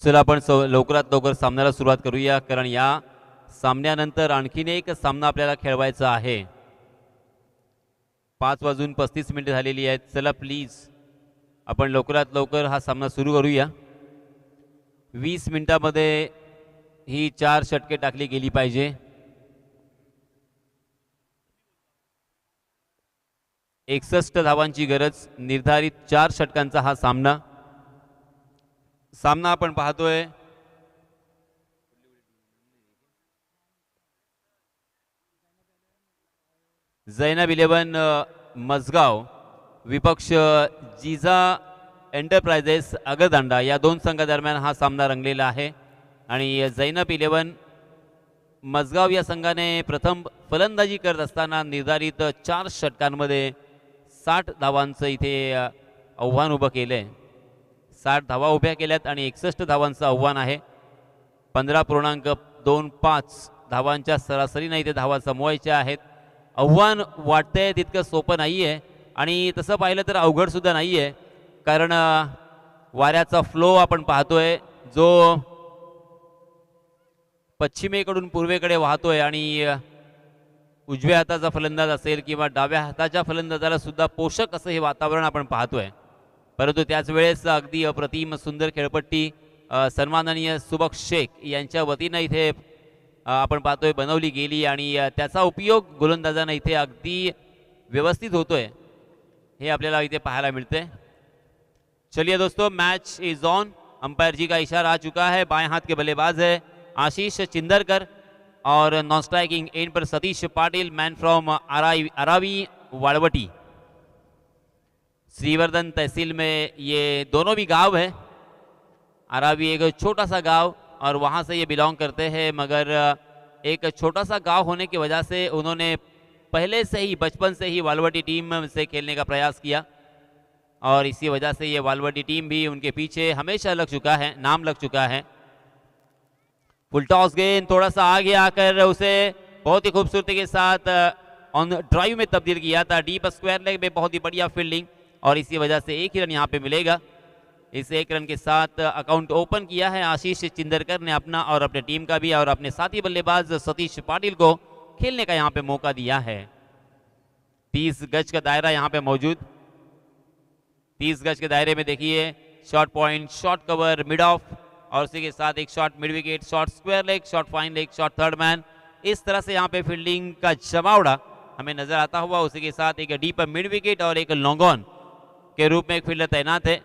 चला आपण लवकरात लवकर सामन्याला सुरुवात करूया, कारण या सामन्यानंतर आणखीन एक सामना आपल्याला खेळवायचा आहे. 5:35 झालेली आहेत. चला प्लीज आपण लवकरात लवकर हा सामना सुरू करूया. 20 मिनिटांमध्ये ही 4 षटके टाकली गेली पाहिजे. 61 धावांची गरज, निर्धारित 4 षटकांचा हा सामना आपण पाहतोय. जैनब 11 मसगाव विपक्ष जिजा एंटरप्राइजेस आगरदांडा या दोन संघादरम्यान हा सामना रंगलेला आहे. आणि जैनब 11 मसगाव या संघाने प्रथम फलंदाजी करत असताना निर्धारित 4 षटकांमध्ये 60 धावांचं इथे आव्हान उभं केलंय. 60 धावा उभ्या केल्यात आणि 61 धावांचं आव्हान आहे. 15.25 धावांच्या सरासरीने इथे धावा जमवायच्या आहेत. आव्हान वाटतंय तितकं सोपं नाही आहे आणि तसं पाहिलं तर अवघड सुद्धा नाही आहे, कारण वाऱ्याचा फ्लो आपण पाहतोय जो पश्चिमेकडून पूर्वेकडे वाहतोय आणि उजव्या हाताचा फलंदाज असेल किंवा डाव्या हाताच्या फलंदाजाला सुद्धा पोषक असं हे वातावरण आपण पाहतोय. परंतु त्याच वेळेस अगदी अप्रतिम सुंदर खेळपट्टी सन्माननीय सुबक शेख यांच्या वतीनं इथे आपण पाहतोय बनवली गेली आणि त्याचा उपयोग गोलंदाजांना इथे अगदी व्यवस्थित होतोय, हे आपल्याला इथे पाहायला मिळते. चलिए दोस्तों, मैच इज ऑन. अंपायर जी का इशारा आ चुका है. बाएं हाथ के बल्लेबाज है आशीष चिंदरकर और नॉन स्ट्राइकिंग एंड पर सतीश पाटिल, मैन फ्रॉम अरावी वाड़वटी. श्रीवर्धन तहसील में ये दोनों भी गांव है. अरावी एक छोटा सा गांव और वहाँ से ये बिलोंग करते हैं, मगर एक छोटा सा गांव होने की वजह से उन्होंने पहले से ही बचपन से ही वालवटी टीम से खेलने का प्रयास किया और इसी वजह से ये वालवटी टीम भी उनके पीछे हमेशा लग चुका है, नाम लग चुका है. फुल टॉस गेंद थोड़ा सा आगे आकर उसे बहुत ही खूबसूरती के साथ ऑन ड्राइव में तब्दील किया था. डीप स्क्वायर लेग में बहुत ही बढ़िया फील्डिंग और इसी वजह से एक ही रन यहाँ पे मिलेगा. इस एक रन के साथ अकाउंट ओपन किया है आशीष चिंदरकर ने अपना और अपने टीम का भी, और अपने साथी बल्लेबाज सतीश पाटिल को खेलने का यहाँ पे मौका दिया है. 30 गज का दायरा यहाँ पे मौजूद. 30 गज के दायरे में देखिए short point, short cover, mid off और उसी के साथ एक short mid wicket, short square leg, short fine leg, short third man. इस तरह से यहाँ पे फील्डिंग का जमावड़ा हमें नजर आता हुआ. उसी के साथ एक डीप मिड विकेट और एक लॉन्ग ऑन के रूप में एक फील्डर तैनात है.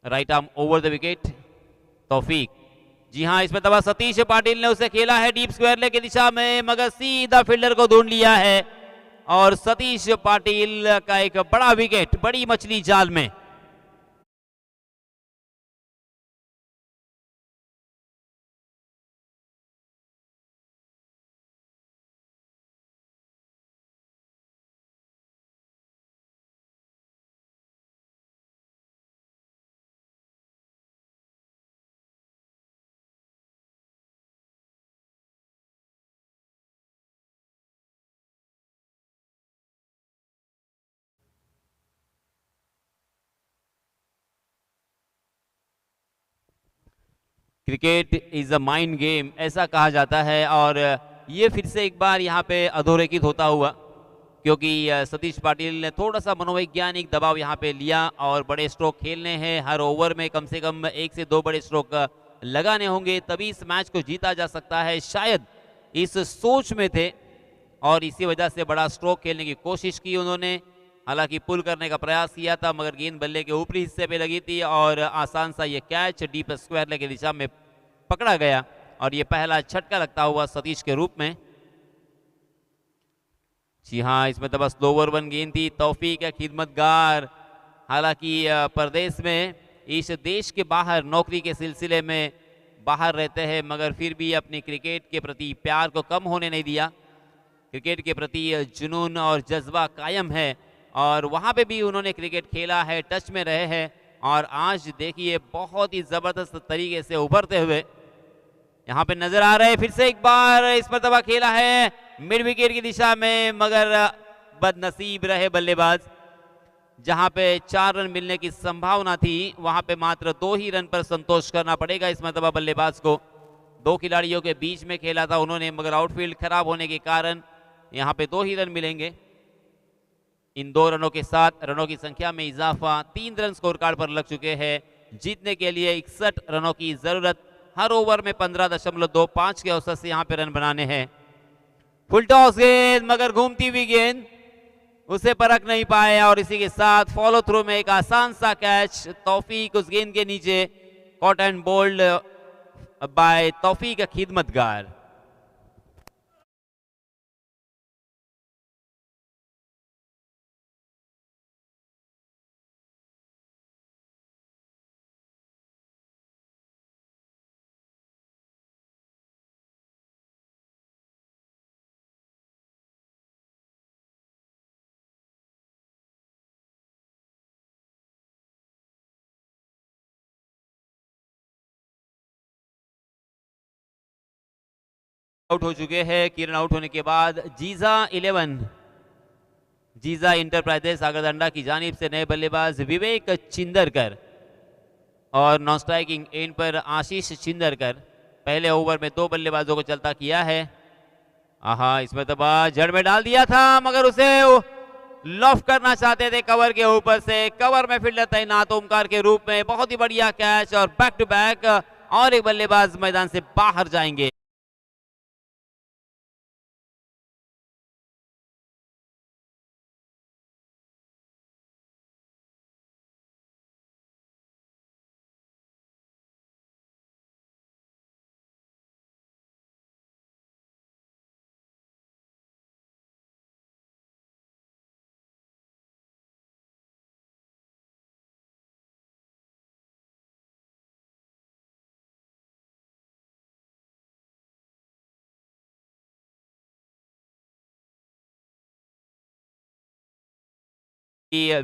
Right arm over the wicket Taufiq. जी हाँ, इसमें दबा सतीश पाटिल ने उसे खेला है डीप स्क्वायर लेग की दिशा में, मगर सीधा फील्डर को ढूंढ लिया है और सतीश पाटिल का एक बड़ा विकेट, बड़ी मछली जाल में. Cricket is a mind game ऐसा कहा जाता है और ये फिर से एक बार यहाँ पे अधोरेखित होता हुआ, क्योंकि सतीश पाटिल ने थोड़ा सा मनोवैज्ञानिक दबाव यहाँ पे लिया और बड़े स्ट्रोक खेलने हैं. हर ओवर में कम से कम 1 से 2 बड़े स्ट्रोक लगाने होंगे, तभी इस मैच को जीता जा सकता है. शायद इस सोच में थे और इसी वजह से बड़ा स्ट्रोक खेलने की कोशिश की उन्होंने. हालांकि पुल करने का प्रयास किया था, मगर गेंद बल्ले के ऊपरी हिस्से पे लगी थी और आसान सा ये कैच डीप स्क्वायर लेग की दिशा में पकड़ा गया और ये पहला झटका लगता हुआ सतीश के रूप में. जी हाँ, इसमें तो बस स्लोवर वन गेंद थी. तौफीक है खिदमतगार, हालांकि प्रदेश में, इस देश के बाहर नौकरी के सिलसिले में बाहर रहते हैं, मगर फिर भी अपनी क्रिकेट के प्रति प्यार को कम होने नहीं दिया. क्रिकेट के प्रति जुनून और जज्बा कायम है और वहाँ पे भी उन्होंने क्रिकेट खेला है, टच में रहे हैं और आज देखिए बहुत ही ज़बरदस्त तरीके से उभरते हुए यहाँ पे नजर आ रहे हैं. फिर से एक बार इस मरतबा खेला है मिड विकेट की दिशा में, मगर बदनसीब रहे बल्लेबाज. जहां पे 4 रन मिलने की संभावना थी वहां पे मात्र 2 ही रन पर संतोष करना पड़ेगा इस मरतबा बल्लेबाज को। 2 खिलाड़ियों के बीच में खेला था उन्होंने, मगर आउटफील्ड खराब होने के कारण यहां पे 2 ही रन मिलेंगे। इन 2 रनों के साथ रनों की संख्या में इजाफा, 3 रन स्कोर कार्ड पर लग चुके हैं। जीतने के लिए 61 रनों की जरूरत, हर ओवर में 15.25 के औसत से यहां पे रन बनाने हैं। फुल टॉस गेंद, मगर घूमती हुई गेंद उसे परख नहीं पाए और इसी के साथ फॉलो थ्रू में एक आसान सा कैच। तौफीक उस गेंद के नीचे, caught and bold bye Taufiq Khidmatgar. Out हो चुके हैं। किरण आउट होने के बाद जीजा 11 जीजा इंटरप्राइजेस आगरदंडा की जानिब से नए बल्लेबाज विवेक चिंदरकर और नॉन स्ट्राइकिंग एंड पर आशीष चिंदरकर। पहले ओवर में 2 बल्लेबाजों को चलता किया है। आहा, इसमें तो जड़ में डाल दिया था, मगर उसे लॉफ करना चाहते थे कवर के ऊपर से। कवर में फील्डर तैनात ओमकार के रूप में, बहुत ही बढ़िया कैच और बैक टू बैक, और एक बल्लेबाज मैदान से बाहर जाएंगे।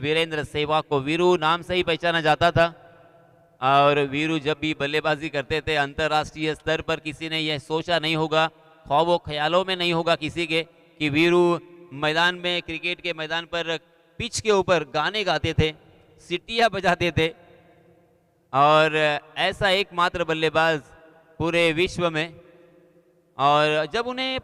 वीरेंद्र सहवाग को वीरू नाम से ही पहचाना जाता था और वीरू जब भी बल्लेबाजी करते थे अंतर्राष्ट्रीय स्तर पर किसी ने यह सोचा नहीं होगा, ख्वाबों ख्यालों में नहीं होगा किसी के, कि वीरू मैदान में, क्रिकेट के मैदान पर पिच के ऊपर गाने गाते थे, सिटियां बजाते थे। और ऐसा एकमात्र बल्लेबाज पूरे विश्व में। और जब उन्हें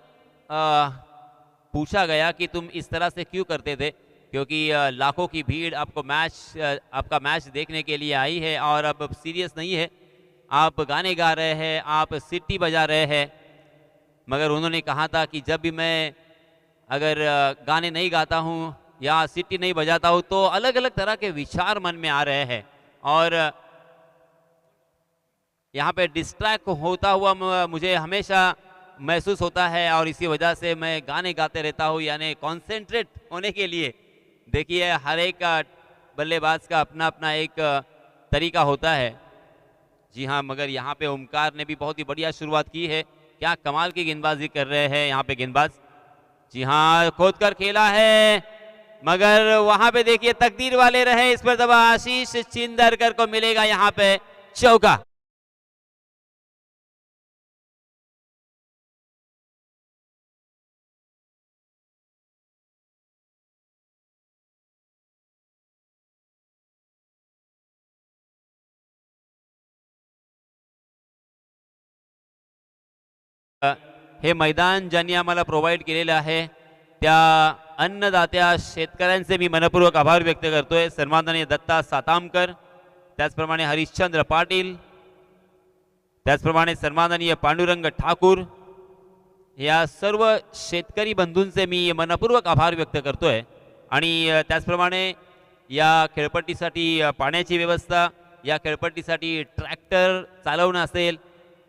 पूछा गया कि तुम इस तरह से क्यों करते थे, क्योंकि लाखों की भीड़ आपका मैच देखने के लिए आई है और अब सीरियस नहीं है, आप गाने गा रहे हैं, आप सिटी बजा रहे हैं। मगर उन्होंने कहा था कि जब भी मैं अगर गाने नहीं गाता हूँ या सिटी नहीं बजाता हूँ तो अलग अलग तरह के विचार मन में आ रहे हैं और यहाँ पे डिस्ट्रैक्ट होता हुआ मुझे हमेशा महसूस होता है और इसी वजह से मैं गाने गाते रहता हूँ, यानी कॉन्सेंट्रेट होने के लिए। देखिए, हर एक बल्लेबाज का अपना अपना एक तरीका होता है। जी हाँ, मगर यहाँ पे ओमकार ने भी बहुत ही बढ़िया शुरुआत की है। क्या कमाल की गेंदबाजी कर रहे हैं यहाँ पे गेंदबाज। जी हाँ, खोद कर खेला है, मगर वहां पे देखिए तकदीर वाले रहे, इस पर दबा आशीष चिंदरकर को मिलेगा यहाँ पे चौका। हे मैदान ज्यांनी आम्हाला प्रोव्हाइड केलेलं आहे त्या अन्नदात्या शेतकऱ्यांचे मी मनपूर्वक आभार व्यक्त करतोय। सन्माननीय दत्ता सातामकर, त्याचप्रमाणे हरिश्चंद्र पाटील, त्याचप्रमाणे सन्माननीय पांडुरंग ठाकूर, या सर्व शेतकरी बंधूंचे मी मनपूर्वक आभार व्यक्त करतोय। आणि त्याचप्रमाणे या खेळपट्टीसाठी पाण्याची व्यवस्था, या खेळपट्टीसाठी ट्रॅक्टर चालवणं असेल,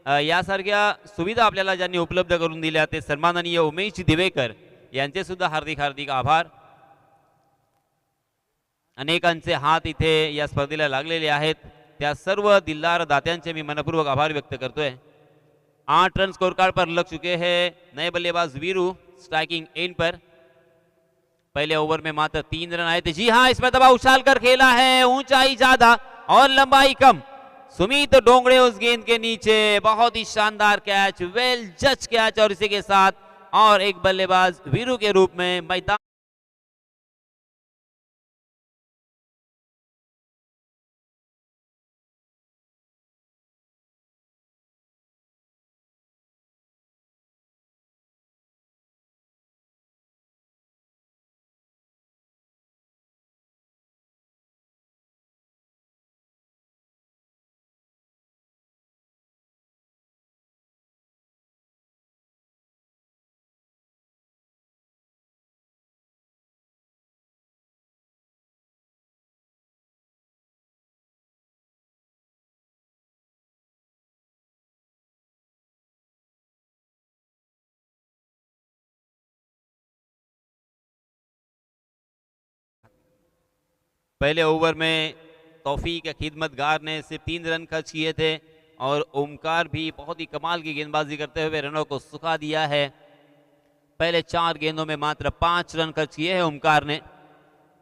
यासारख्या सुविधा आपल्याला ज्यांनी उपलब्ध करून दिल्या ते सन्माननीय उमेश दिवेकर यांचे सुद्धा हार्दिक हार्दिक आभार। अनेकांचे हात इथे या स्पर्धेला लागलेले आहेत, त्या सर्व दिलदार दात्यांचे मी मनपूर्वक आभार व्यक्त करतोय। 8 रन स्कोर कार्ड पर लग चुके हैं नए बल्लेबाज वीरू स्ट्राइकिंग एंड पर। पहले ओवर में मात्र 3 रन आए थे। जी हाँ, इसमें दबा उछाल कर खेला है, ऊंचाई ज्यादा और लंबाई कम। सुमित डोंगड़े उस गेंद के नीचे, बहुत ही शानदार कैच, वेल जज कैच, और इसी के साथ और एक बल्लेबाज वीरू के रूप में मैदान पहले ओवर में तौफीक खिदमतगार ने सिर्फ 3 रन खर्च किए थे और ओमकार भी बहुत ही कमाल की गेंदबाजी करते हुए रनों को सुखा दिया है। पहले 4 गेंदों में मात्र 5 रन खर्च किए हैं ओमकार ने।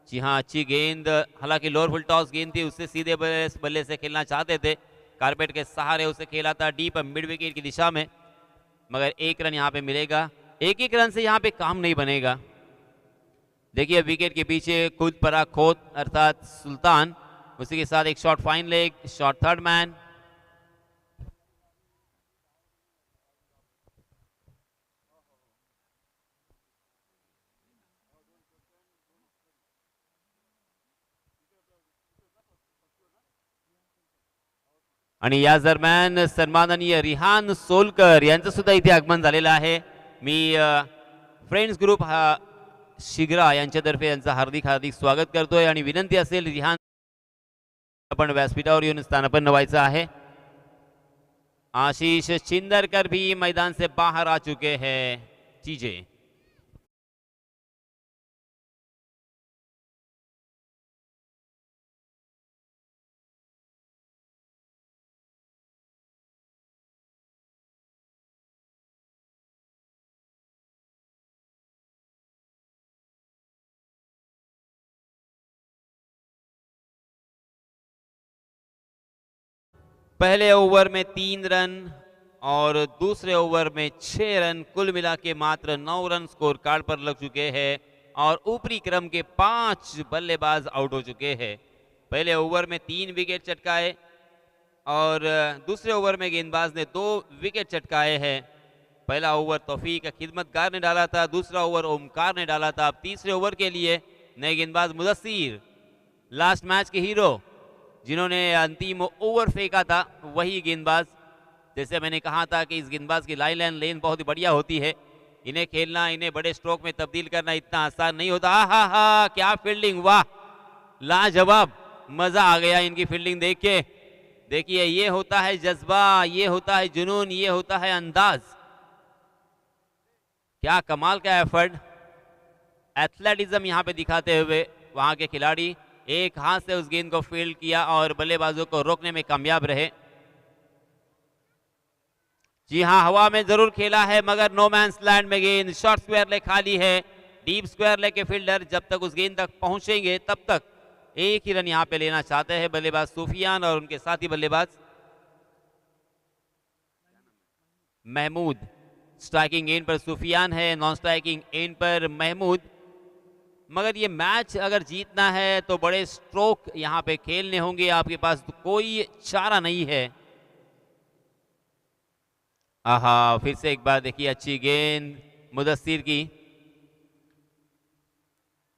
जी हाँ, अच्छी गेंद, हालांकि लोअर फुल टॉस गेंद थी, उससे सीधे बल्ले से खेलना चाहते थे, कारपेट के सहारे उसे खेला था डीप मिड विकेट की दिशा में, मगर 1 रन यहाँ पे मिलेगा। एक रन से यहाँ पे काम नहीं बनेगा। देखिए विकेट के पीछे खुद परा खोत अर्थात सुल्तान, उसी के साथ एक shot fine leg, shot third man. आणि या दरम्यान सन्माननीय रिहान सोलकर यांचं सुद्धा इथे आगमन झालेलं आहे। मी फ्रेंड्स ग्रुप शिग्रा यांच्यातर्फे यांचं हार्दिक हार्दिक स्वागत करतोय आणि विनंती असेल रिहान आपण व्यासपीठावर येऊन स्थानापन्न व्हायचं आहे। आशीष चिंदरकर भी मैदान से बाहर आ चुके हैं। चीजे पहले ओवर में 3 रन और दूसरे ओवर में 6 रन, कुल मिला के मात्र 9 रन स्कोर कार्ड पर लग चुके हैं और ऊपरी क्रम के 5 बल्लेबाज आउट हो चुके हैं। पहले ओवर में 3 विकेट चटकाए और दूसरे ओवर में गेंदबाज ने 2 विकेट चटकाए हैं। पहला ओवर तौफीक खिदमतगार ने डाला था, दूसरा ओवर ओमकार ने डाला था। अब तीसरे ओवर के लिए नए गेंदबाज मुदस्सिर, लास्ट मैच के हीरो जिन्होंने अंतिम ओवर फेंका था, वही गेंदबाज। जैसे मैंने कहा था कि इस गेंदबाज की लाइन एंड लेन बहुत ही बढ़िया होती है, इन्हें खेलना, इन्हें बड़े स्ट्रोक में तब्दील करना इतना आसान नहीं होता। हा क्या फील्डिंग, वाह लाजवाब, मजा आ गया इनकी फील्डिंग देख के। देखिए ये होता है जज्बा, ये होता है जुनून, ये होता है अंदाज। क्या कमाल का एफर्ट, एथलेटिज्म यहाँ पे दिखाते हुए वहां के खिलाड़ी एक हाथ से उस गेंद को फील्ड किया और बल्लेबाजों को रोकने में कामयाब रहे। जी हाँ, हवा में जरूर खेला है मगर नो मैंस लैंड में गेंद शॉर्ट स्क्वायर लेग खाली है। डीप स्क्वायर लेग के फील्डर जब तक उस गेंद तक पहुंचेंगे तब तक एक ही रन यहां पे लेना चाहते हैं बल्लेबाज सुफियान और उनके साथी बल्लेबाज महमूद। स्ट्राइकिंग एंड पर सुफियान है, नॉन स्ट्राइकिंग एंड पर महमूद। मगर ये मैच अगर जीतना है तो बड़े स्ट्रोक यहां पे खेलने होंगे, आपके पास तो कोई चारा नहीं है। आहा, फिर से एक बार देखिए अच्छी गेंद मुदस्सिर की,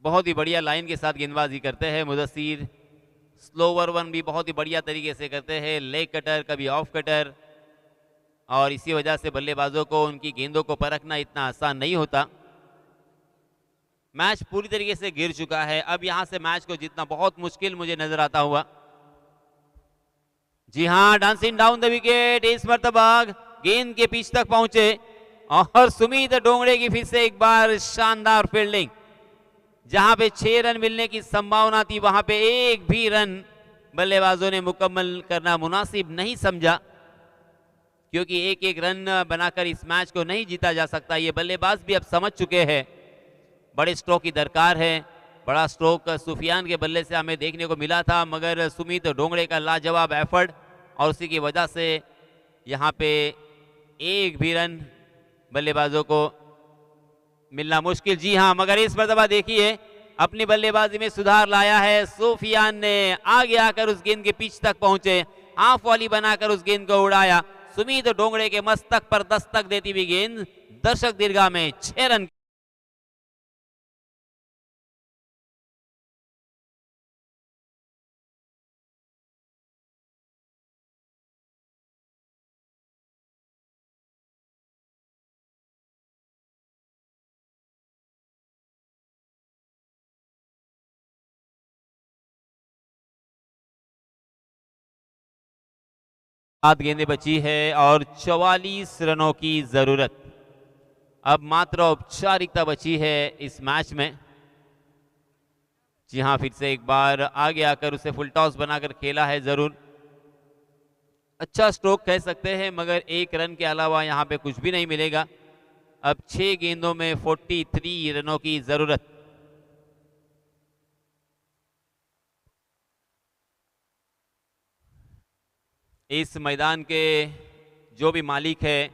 बहुत ही बढ़िया लाइन के साथ गेंदबाजी करते हैं मुदस्सिर। स्लोवर वन भी बहुत ही बढ़िया तरीके से करते हैं, लेग कटर कभी ऑफ कटर, और इसी वजह से बल्लेबाजों को उनकी गेंदों को परखना इतना आसान नहीं होता। मैच पूरी तरीके से गिर चुका है, अब यहां से मैच को जीतना बहुत मुश्किल मुझे नजर आता हुआ। जी हां, डांसिंग डाउन द विकेट, इस मर्तबा गेंद के पिच तक पहुंचे और सुमित डोंगरे की फिर से एक बार शानदार फील्डिंग। जहां पे 6 रन मिलने की संभावना थी वहां पे एक भी रन बल्लेबाजों ने मुकम्मल करना मुनासिब नहीं समझा, क्योंकि एक एक रन बनाकर इस मैच को नहीं जीता जा सकता। ये बल्लेबाज भी अब समझ चुके हैं बड़े स्ट्रोक की दरकार है। बड़ा स्ट्रोक सुफियान के बल्ले से हमें देखने को मिला था, मगर सुमित डोंगरे का लाजवाब एफर्ट और उसी की वजह से यहाँ पे एक भी रन बल्लेबाजों को मिलना मुश्किल। जी हाँ, मगर इस मरतबा देखिए अपनी बल्लेबाजी में सुधार लाया है सुफियान ने, आगे आकर उस गेंद के पिच तक पहुंचे, हाफ वॉली बनाकर उस गेंद को उड़ाया। सुमित डोंगरे के मस्तक पर दस्तक देती हुई गेंद दर्शक दीर्घा में 6 रन। सात गेंदें बची है और 44 रनों की जरूरत। अब मात्र औपचारिकता बची है इस मैच में। जी हाँ, फिर से एक बार आगे आकर उसे फुल टॉस बनाकर खेला है जरूर। अच्छा स्ट्रोक कह सकते हैं, मगर एक रन के अलावा यहाँ पे कुछ भी नहीं मिलेगा। अब 6 गेंदों में 43 रनों की जरूरत। इस मैदान के जो भी मालिक है,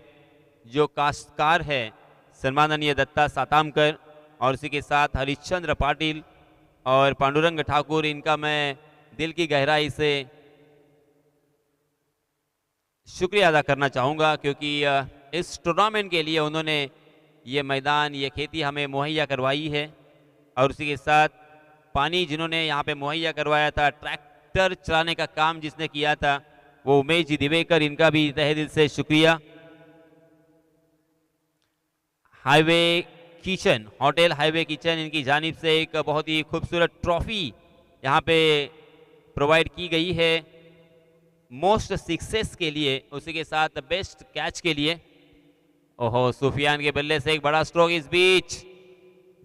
जो काश्तकार है, सम्माननीय दत्ता सातामकर और उसी के साथ हरिश्चंद्र पाटिल और पांडुरंग ठाकुर, इनका मैं दिल की गहराई से शुक्रिया अदा करना चाहूँगा, क्योंकि इस टूर्नामेंट के लिए उन्होंने ये मैदान, ये खेती हमें मुहैया करवाई है। और उसी के साथ पानी जिन्होंने यहाँ पे मुहैया करवाया था, ट्रैक्टर चलाने का काम जिसने किया था, वो उमेश जी दिवेकर, इनका भी तहे दिल से शुक्रिया। Highway kitchen, hotel highway kitchen, इनकी जानिब से एक बहुत ही खूबसूरत ट्रॉफी यहाँ पे प्रोवाइड की गई है मोस्ट सक्सेस के लिए, उसी के साथ बेस्ट कैच के लिए। ओहो, सुफियान के बल्ले से एक बड़ा स्ट्रोक इस बीच।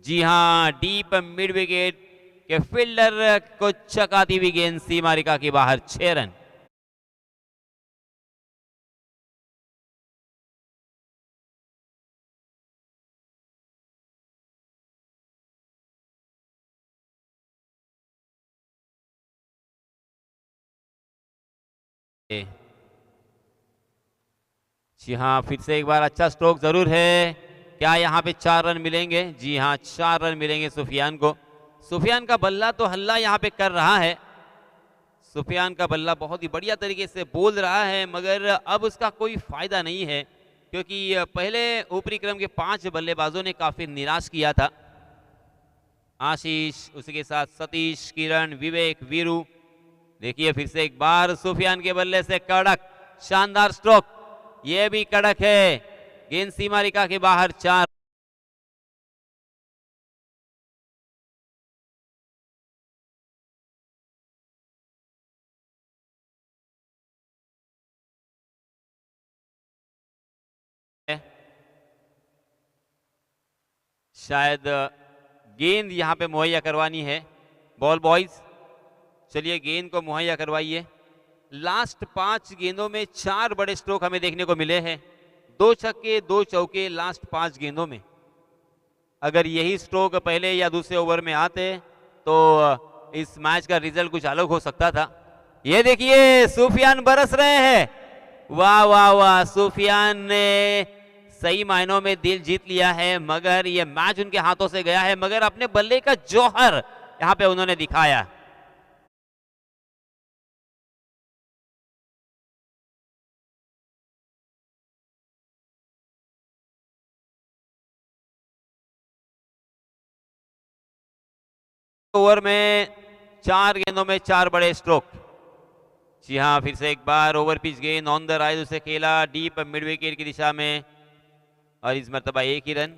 जी हाँ, डीप मिड विकेट के फील्डर को चकाती हुई गेंद सीमा रेखा के बाहर, 6 रन। जी हाँ, फिर से एक बार अच्छा स्ट्रोक जरूर है। क्या यहाँ पे 4 रन मिलेंगे? जी हाँ, 4 रन मिलेंगे सुफियान को। सुफियान का बल्ला तो हल्ला यहाँ पे कर रहा है। सुफियान का बल्ला बहुत ही बढ़िया तरीके से बोल रहा है, मगर अब उसका कोई फायदा नहीं है, क्योंकि पहले ऊपरी क्रम के 5 बल्लेबाजों ने काफी निराश किया था। आशीष, उसी के साथ सतीश, किरण, विवेक, वीरू। देखिए फिर से एक बार सुफियान के बल्ले से कड़क शानदार स्ट्रोक, ये भी कड़क है, गेंद सीमा रेखा के बाहर, 4। शायद गेंद यहां पे मुहैया करवानी है। बॉल बॉयज, चलिए गेंद को मुहैया करवाइए। लास्ट 5 गेंदों में 4 बड़े स्ट्रोक हमें देखने को मिले हैं, 2 छक्के 2 चौके लास्ट 5 गेंदों में। अगर यही स्ट्रोक पहले या दूसरे ओवर में आते तो इस मैच का रिजल्ट कुछ अलग हो सकता था। ये देखिए सुफियान बरस रहे हैं, वाह वाह वाह, सुफियान ने सही मायनों में दिल जीत लिया है, मगर ये मैच उनके हाथों से गया है, मगर अपने बल्ले का जौहर यहाँ पे उन्होंने दिखाया। ओवर में 4 गेंदों में 4 बड़े स्ट्रोक। जी हाँ, फिर से एक बार ओवर पिच गेंद ऑन द राइज उसे खेला डीप मिड विकेट की दिशा में, और इस मरतबा 1 ही रन।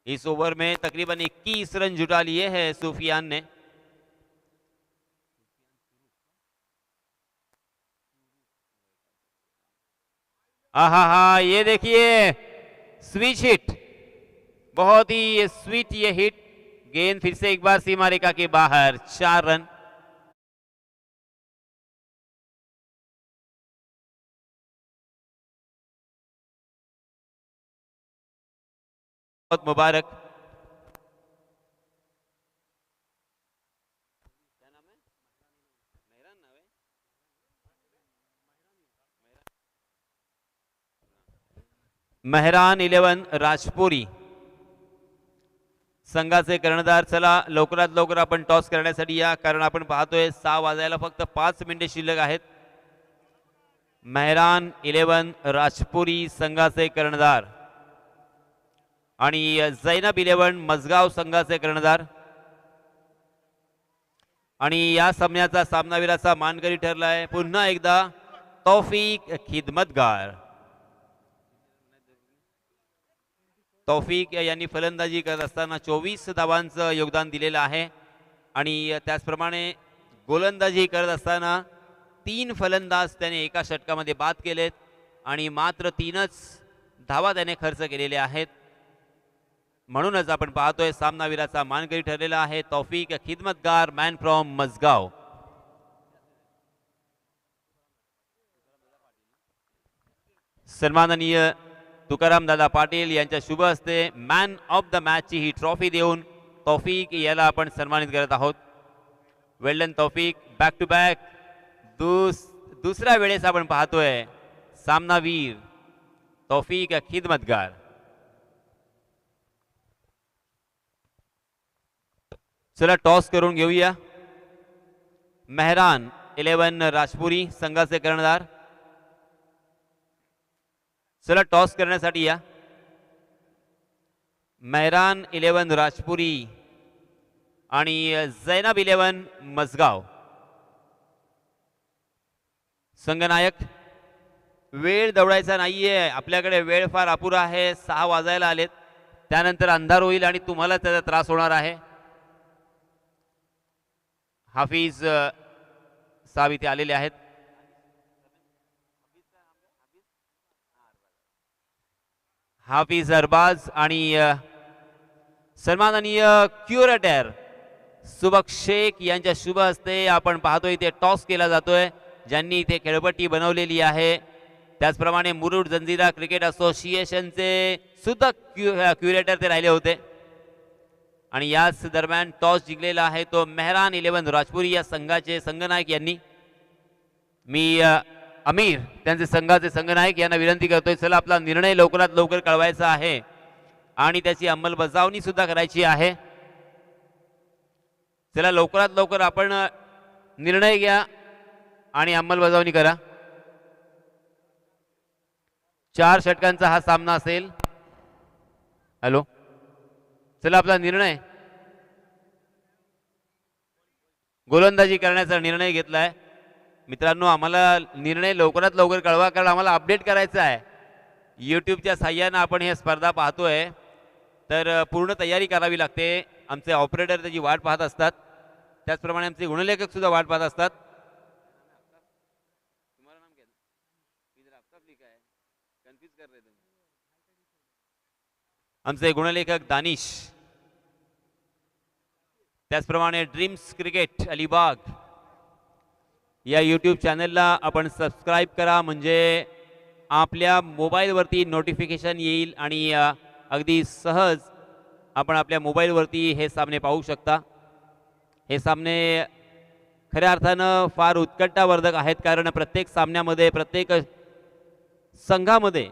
इस ओवर में तकरीबन 21 रन जुटा लिए हैं सुफियान ने। आहा, ये देखिए स्विच हिट, बहुत ही स्वीट ये हिट, गेंद फिर से एक बार सीमा रेखा के बाहर, 4 रन। बहुत मुबारक। मेहरान 11 राजपुरी संघाचे कर्णधार. चला लवकरात लवकर आपण टॉस करण्यासाठी या, कारण आपण पाहतोय 6 वाजायला फक्त 5 मिनिटे शिल्लक आहेत. मेहरान 11 राजपुरी संघाचे कर्णधार आणि जैनब 11 मजगाव संघाचे कर्णधार. आणि या सामन्याचा सामनावीराचा मानकरी ठरलाय पुन्हा एकदा तौफिक खिदमतगार. तौफिक यांनी फलंदाजी करत असताना 24 धावांचं योगदान दिलेलं आहे, आणि त्याचप्रमाणे गोलंदाजी करत असताना 3 फलंदाज त्याने एका षटकामध्ये बाद केलेत आणि मात्र 3च धावा त्याने खर्च केलेले आहेत. म्हणूनच आपण पाहतोय सामनावीराचा मानकरी ठरलेला आहे तौफिक खिदमतगार, मॅन फ्रॉम मसगाव. सन्माननीय तुकाराम दादा पाटील यांच्या शुभ हस्ते मॅन ऑफ द मॅचची ही ट्रॉफी देऊन तौफिक याला आपण सन्मानित करत आहोत. Well done Taufiq, back to back दुसऱ्या वेळेस आपण पाहतोय सामनावीर तौफिक खिदमतगार. चला टॉस करून घेऊया. मेहरान 11 राजपुरी संघाचे कर्णधार. चला टॉस करण्यासाठी या. मेहरान 11 राजपुरी आणि जैनब 11 मसगाव. संघनायक, वेळ दवडायचा नाहीये, आपल्याकडे वेळ फार अपुरा आहे. 6 वाजायला आलेत, त्यानंतर अंधार होईल आणि तुम्हाला त्याचा त्रास होणार आहे. हाफिज साहेब इथे आलेले आहेत. हाफिज अरबाज आणि सन्माननीय क्युरेटर सुबक शेख यांच्या शुभ हस्ते आपण पाहतोय इथे टॉस केला जातोय. ज्यांनी इथे खेळपट्टी बनवलेली आहे त्याचप्रमाणे मुरुड जंजिरा क्रिकेट असोसिएशनचे सुद्धा क्युरेटर ते राहिले होते. आणि याच दरम्यान टॉस जिंकलेला आहे तो मेहरान 11 राजपुरी या संघाचे संघनायक यांनी. मी अमीर त्यांचे संघाचे संघनायक यांना विनंती करतोय, चला आपला निर्णय लवकरात लवकर कळवायचा आहे आणि त्याची अंमलबजावणी सुद्धा करायची आहे. चला लवकरात लवकर आपण निर्णय घ्या आणि अंमलबजावणी करा. 4 षटकांचा हा सामना असेल. हॅलो, चला आपला निर्णय, गोलंदाजी करण्याचा निर्णय घेतलाय. मित्रांनो, आम्हाला निर्णय लवकरात लवकर कळवा, कारण आम्हाला अपडेट करायचा आहे. यूट्यूबच्या साह्यानं आपण हे स्पर्धा पाहतोय, तर पूर्ण तयारी करावी लागते. आमचे ऑपरेटर त्याची वाट पाहत असतात, त्याचप्रमाणे आमचे गुणलेखक सुद्धा वाट पाहत असतात. आमचे गुणलेखक दानिश, त्याचप्रमाणे ड्रीम्स क्रिकेट अलिबाग या यूट्यूब चॅनलला आपण सबस्क्राईब करा, म्हणजे आपल्या मोबाईलवरती नोटिफिकेशन येईल आणि अगदी सहज आपण आपल्या मोबाईलवरती हे सामने पाहू शकता. हे सामने खऱ्या अर्थानं फार उत्कंठावर्धक आहेत, कारण प्रत्येक सामन्यामध्ये प्रत्येक संघामध्ये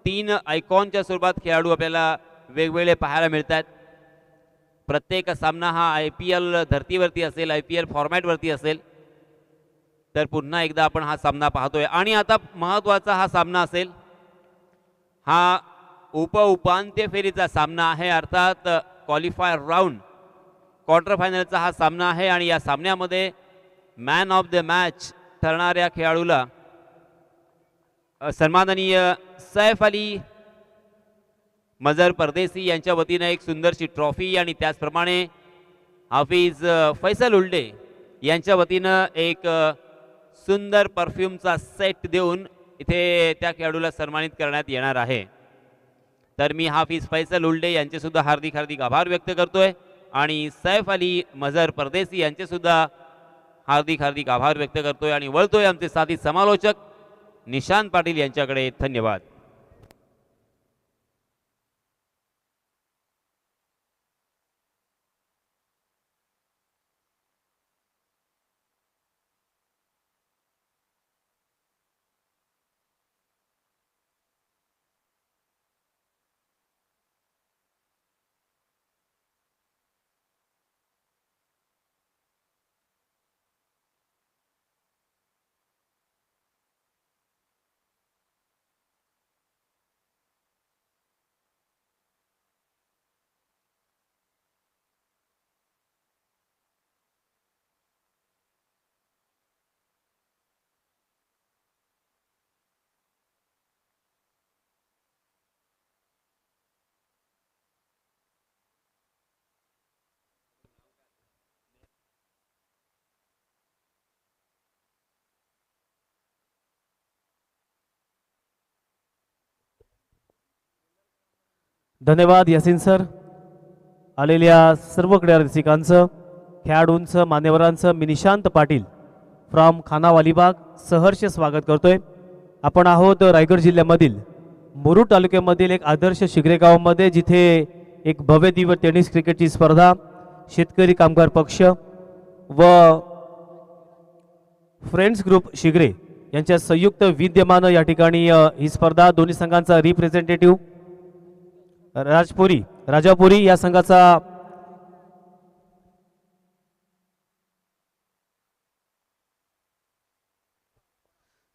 3 आयकॉनच्या स्वरूपात खेळाडू आपल्याला वेगवेगळे पाहायला मिळतात. प्रत्येक सामना हा IPL धर्तीवरती असेल, IPL फॉर्मॅटवरती असेल. तर पुन्हा एकदा आपण हा सामना पाहतोय आणि आता महत्त्वाचा हा सामना असेल. हा उपांत्य फेरीचा सामना आहे, अर्थात क्वालिफायर राऊंड क्वार्टर फायनलचा हा सामना आहे. आणि या सामन्यामध्ये मॅन ऑफ द मॅच ठरणाऱ्या खेळाडूला सन्माननीय सैफ अली मजर परदेसी यांच्या वतीने एक सुंदरशी ट्रॉफी आणि त्याचप्रमाणे हाफिज फैसल उल्डे यांच्या वतीनं एक सुंदर परफ्यूमचा सेट देऊन इथे त्या खेळाडूला सन्मानित करण्यात येणार आहे. तर मी हाफिज फैसल उल्डे यांचे सुद्धा हार्दिक हार्दिक आभार व्यक्त करतोय आणि सैफ अली मजर परदेसी यांचे सुद्धा हार्दिक हार्दिक आभार व्यक्त करतोय आणि वळतोय आमचे साथी समालोचक निशांत पाटील यांच्याकडे. धन्यवाद. धन्यवाद यासीन सर. आलेल्या सर्व क्रीडा रसिकांचं, खेळाडूंचं, मान्यवरांचं मी निशांत पाटील फ्रॉम खानाव अलिबाग सहर्ष स्वागत करतोय. आपण आहोत रायगड जिल्ह्यामधील मुरुड तालुक्यामधील एक आदर्श शिगरे गावामध्ये, जिथे एक भव्य दिव्य टेनिस क्रिकेटची स्पर्धा शेतकरी कामगार पक्ष व फ्रेंड्स ग्रुप शिगरे यांच्या संयुक्त विद्यमानं या ठिकाणी ही स्पर्धा दोन्ही संघांचा रिप्रेझेंटेटिव्ह राजापुरी या संघाचा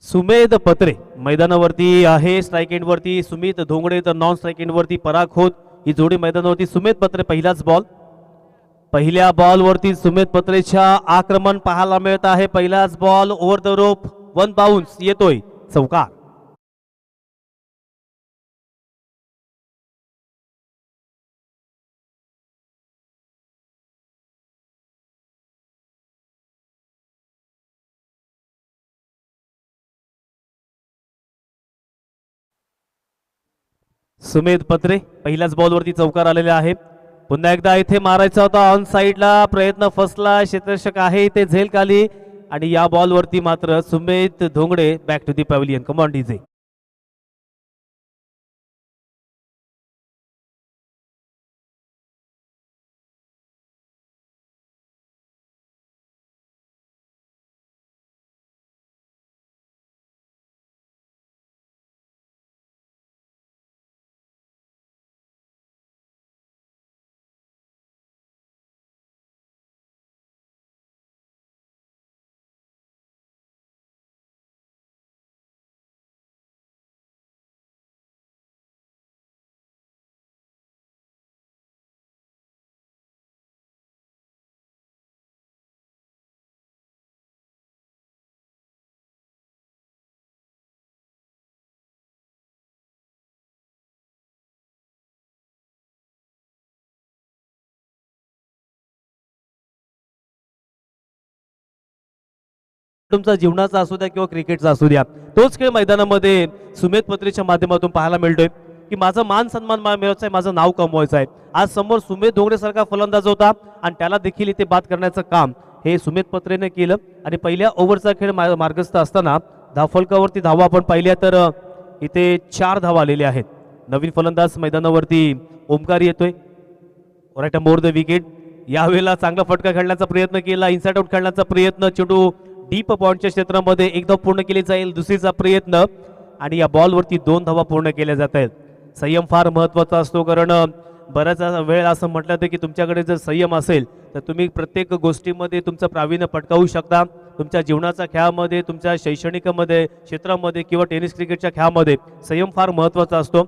सुमेध पत्रे मैदानावरती आहे. स्ट्राइक एंड वरती सुमित धोंगडे तर नॉन स्ट्राइक एंड वरती पराग खोत ही जोडी मैदानावरती. सुमेध पत्रे पहिलाच बॉल, पहिल्या बॉल वरती सुमेध पत्रेच्या आक्रमण पाहायला मिळत आहे. पहिलाच ball over the rope, one bounce येतोय, चौकार. सुमेध पत्रे पहिल्याच बॉलवरती चौकार आलेला आहे. पुन्हा एकदा इथे मारायचा होता ऑन साइडला, प्रयत्न फसला, क्षेत्ररक्षक आहे इथे झेल खाली आणि या बॉलवरती मात्र Sumedh Dhongade back to the pavilion. Come on DJ. तुमचा जीवनाचा असू द्या किंवा क्रिकेटचा असू द्या, तोच खेळ मैदानामध्ये सुमेध पत्रेच्या माध्यमातून पाहायला मिळतोय की माझा मान सन्मान मिळवायचा आहे, माझं नाव कमवायचं आहे. आज समोर सुमेध धोंगडे सारखा फलंदाज होता आणि त्याला देखील इथे बाद करण्याचं काम हे सुमेध पत्रेने केलं. आणि पहिल्या ओव्हरचा खेळ मार्गस्थ असताना धावफलकावरती धावा आपण पाहिल्या तर इथे 4 धावा आलेल्या आहेत. नवीन फलंदाज मैदानावरती ओमकार येतोय, राईट मोर द विकेट. यावेळेला चांगला फटका खेळण्याचा प्रयत्न केला, इनसाइड आउट खेळण्याचा प्रयत्न, चेंडू डीप पॉइंटच्या क्षेत्रामध्ये एक धाव पूर्ण केली जाईल, दुसरीचा प्रयत्न आणि या बॉलवरती 2 धावा पूर्ण केल्या जात आहेत. संयम फार महत्त्वाचा असतो, कारण बऱ्याच वेळ असं म्हटलं जातं की तुमच्याकडे जर संयम असेल तर तुम्ही प्रत्येक गोष्टीमध्ये तुमचं प्रावीण्य पटकावू शकता. तुमच्या जीवनाच्या खेळामध्ये, तुमच्या शैक्षणिकमध्ये क्षेत्रामध्ये किंवा टेनिस क्रिकेटच्या खेळामध्ये संयम फार महत्त्वाचा असतो.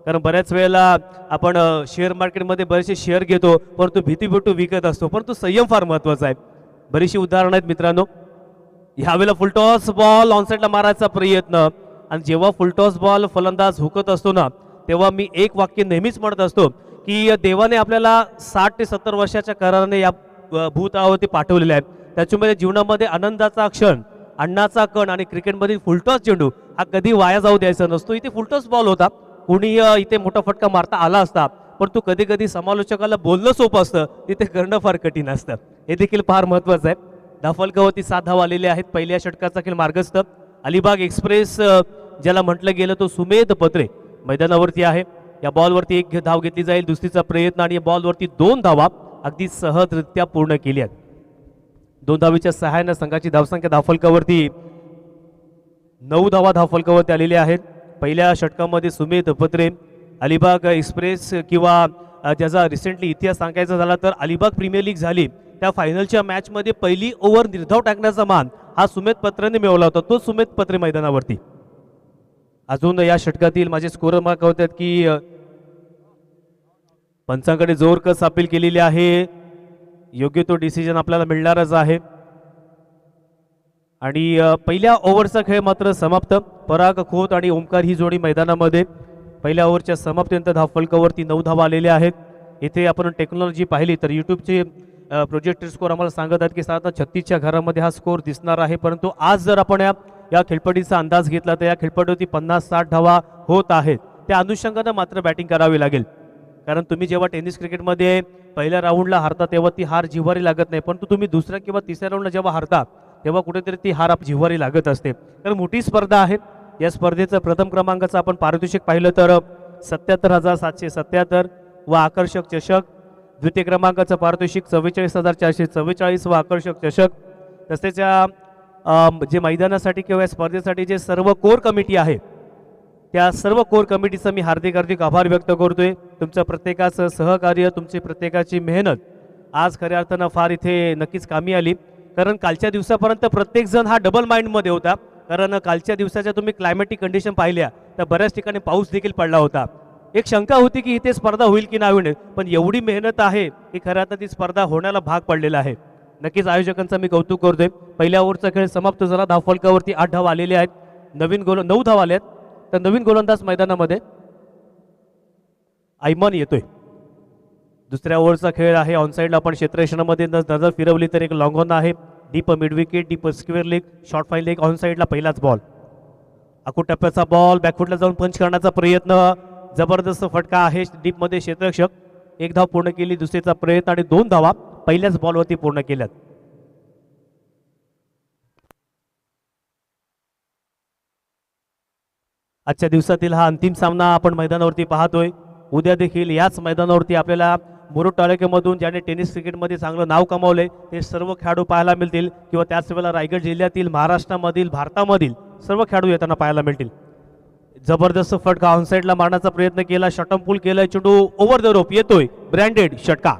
कारण बऱ्याच वेळेला आपण शेअर मार्केटमध्ये बरेचसे शेअर घेतो, परंतु भीतीपोटी विकत असतो, परंतु संयम फार महत्त्वाचा आहे. बरीचशी उदाहरणं आहेत मित्रांनो. ह्यावेळेला फुलटॉस बॉल ऑनसाइडला मारायचा प्रयत्न, आणि जेव्हा फुलटॉस बॉल फलंदाज हुकत असतो ना, तेव्हा मी एक वाक्य नेहमीच म्हणत असतो की देवाने आपल्याला 60 ते 70 वर्षाच्या कराराने या भूतलावरती पाठवलेले आहे. त्याच्यामध्ये जीवनामध्ये आनंदाचा क्षण, अन्नाचा कण आणि क्रिकेटमधील फुलटॉस चेंडू हा कधी वाया जाऊ द्यायचा नसतो. इथे फुलटॉस बॉल होता, कुणी इथे मोठा फटका मारता आला असता, परंतु कधी कधी समालोचकाला बोलणं सोपं असतं, तिथे करणं फार कठीण असतं. हे देखील फार महत्त्वाचं आहे. धावफलकावरती 7 धावा आलेले आहेत. पहिल्या षटकाचा खेळ मार्गस्थ अलिबाग एक्सप्रेस ज्याला म्हटलं गेलं तो सुमेध पत्रे मैदानावरती आहे. या बॉलवरती 1 धाव घेतली जाईल, दुसरीचा प्रयत्न आणि या बॉलवरती 2 धावा अगदी सहजरित्या पूर्ण केल्या. 2 धावीच्या सहाय्यानं संघाची धावसंख्या धावफलकावरती 9 धावा धावफलकावरती आलेल्या आहेत. पहिल्या षटकामध्ये सुमेध पत्रे अलिबाग एक्सप्रेस किंवा ज्याचा रिसेंटली इतिहास सांगायचा झाला तर अलिबाग प्रीमियर लीग झाली त्या फायनलच्या मॅचमध्ये पहिली ओव्हर निर्धाव टाकण्याचा मान हा सुमेध पत्रेने मिळवला होता. तो सुमेध पत्रे मैदानावरती. अजून या षटकातील माझे स्कोर मार्क होतात की पंचांकडे जोर कस अपील केलेली आहे, योग्य तो डिसिजन आपल्याला मिळणारच आहे. आणि पहिल्या ओव्हरचा खेळ मात्र समाप्त. पराग खोत आणि ओमकार ही जोडी मैदानामध्ये. पहिल्या ओव्हरच्या समाप्तीनंतर धावफलकावरती 9 धावा आलेल्या आहेत. इथे आपण टेक्नॉलॉजी पाहिली तर यूट्यूबचे प्रोजेक्टर स्कोर आम्हाला सांगत आहेत की साधारण 36च्या घरामध्ये हा स्कोर दिसणार आहे. परंतु आज जर आपण या खेळपट्टीचा अंदाज घेतला तर या खेळपट्टीवरती 50-60 धावा होत आहेत. त्या अनुषंगानं मात्र बॅटिंग करावी लागेल, कारण तुम्ही जेव्हा टेनिस क्रिकेटमध्ये पहिल्या राऊंडला हारता तेव्हा ती हार जिव्हारी लागत नाही, परंतु तुम्ही दुसऱ्या किंवा तिसऱ्या राऊंडला जेव्हा हारता तेव्हा कुठेतरी ती हार जिव्हारी लागत असते. तर मोठी स्पर्धा आहे. या स्पर्धेचं प्रथम क्रमांकाचं आपण पारितोषिक पाहिलं तर 77,777 व आकर्षक चषक. द्वितीय क्रमांकाचं पारितोषिक 44,444 व आकर्षक चषक. तसेच जे मैदानासाठी किंवा या स्पर्धेसाठी जे सर्व कोर कमिटी आहे त्या सर्व कोर कमिटीचं मी हार्दिक आभार व्यक्त करतोय. तुमचं प्रत्येकाचं सहकार्य, तुमची प्रत्येकाची मेहनत आज खऱ्या अर्थानं फार इथे नक्कीच कामी आली. कारण कालच्या दिवसापर्यंत प्रत्येकजण हा डबल माइंडमध्ये होता. कारण कालच्या दिवसाच्या तुम्ही क्लायमॅटिक कंडिशन पाहिल्या तर बऱ्याच ठिकाणी पाऊस देखील पडला होता. एक शंका होती की इथे स्पर्धा होईल की नाही होईल, पण एवढी मेहनत आहे की खऱ्या अर्थात ती स्पर्धा होण्याला भाग पडलेला आहे. नक्कीच आयोजकांचं मी कौतुक करतोय. पहिल्या ओव्हरचा खेळ समाप्त झाला. धावफलकावरती 8 धाव आलेले आहेत. 9 धाव आले आहेत. तर नवीन गोलंदाज मैदानामध्ये ऐमन येतोय. दुसऱ्या ओव्हरचा खेळ आहे. ऑनसाईडला आपण क्षेत्ररक्षणामध्ये नजर फिरवली तर एक लॉंग ऑन आहे. Deep mid wicket, deep square leg, short fine leg. ऑनसाईडला पहिलाच बॉल, आखूड टप्प्याचा बॉल, बॅकफुटला जाऊन पंच करण्याचा प्रयत्न. जबरदस्त फटका आहे डीपमध्ये. क्षेत्ररक्षक 1 धाव पूर्ण केली. दुसरीचा प्रयत्न आणि 2 धावा पहिल्याच बॉलवरती पूर्ण केल्यात. आजच्या दिवसातील हा अंतिम सामना आपण मैदानावरती पाहतोय. उद्या देखील याच मैदानावरती आपल्याला मुरुड तालुक्यामधून ज्याने टेनिस क्रिकेटमध्ये चांगलं नाव कमावले ते सर्व खेळाडू पाहायला मिळतील किंवा त्याच वेळेला रायगड जिल्ह्यातील, महाराष्ट्रामधील, भारतामधील सर्व खेळाडू येताना पाहायला मिळतील. जबरदस्त फटका ऑनसाईडला मारण्याचा प्रयत्न केला. शॉटम पूल केलाय. चेंडू ओव्हर द रोप येतोय. ब्रँडेड षटका.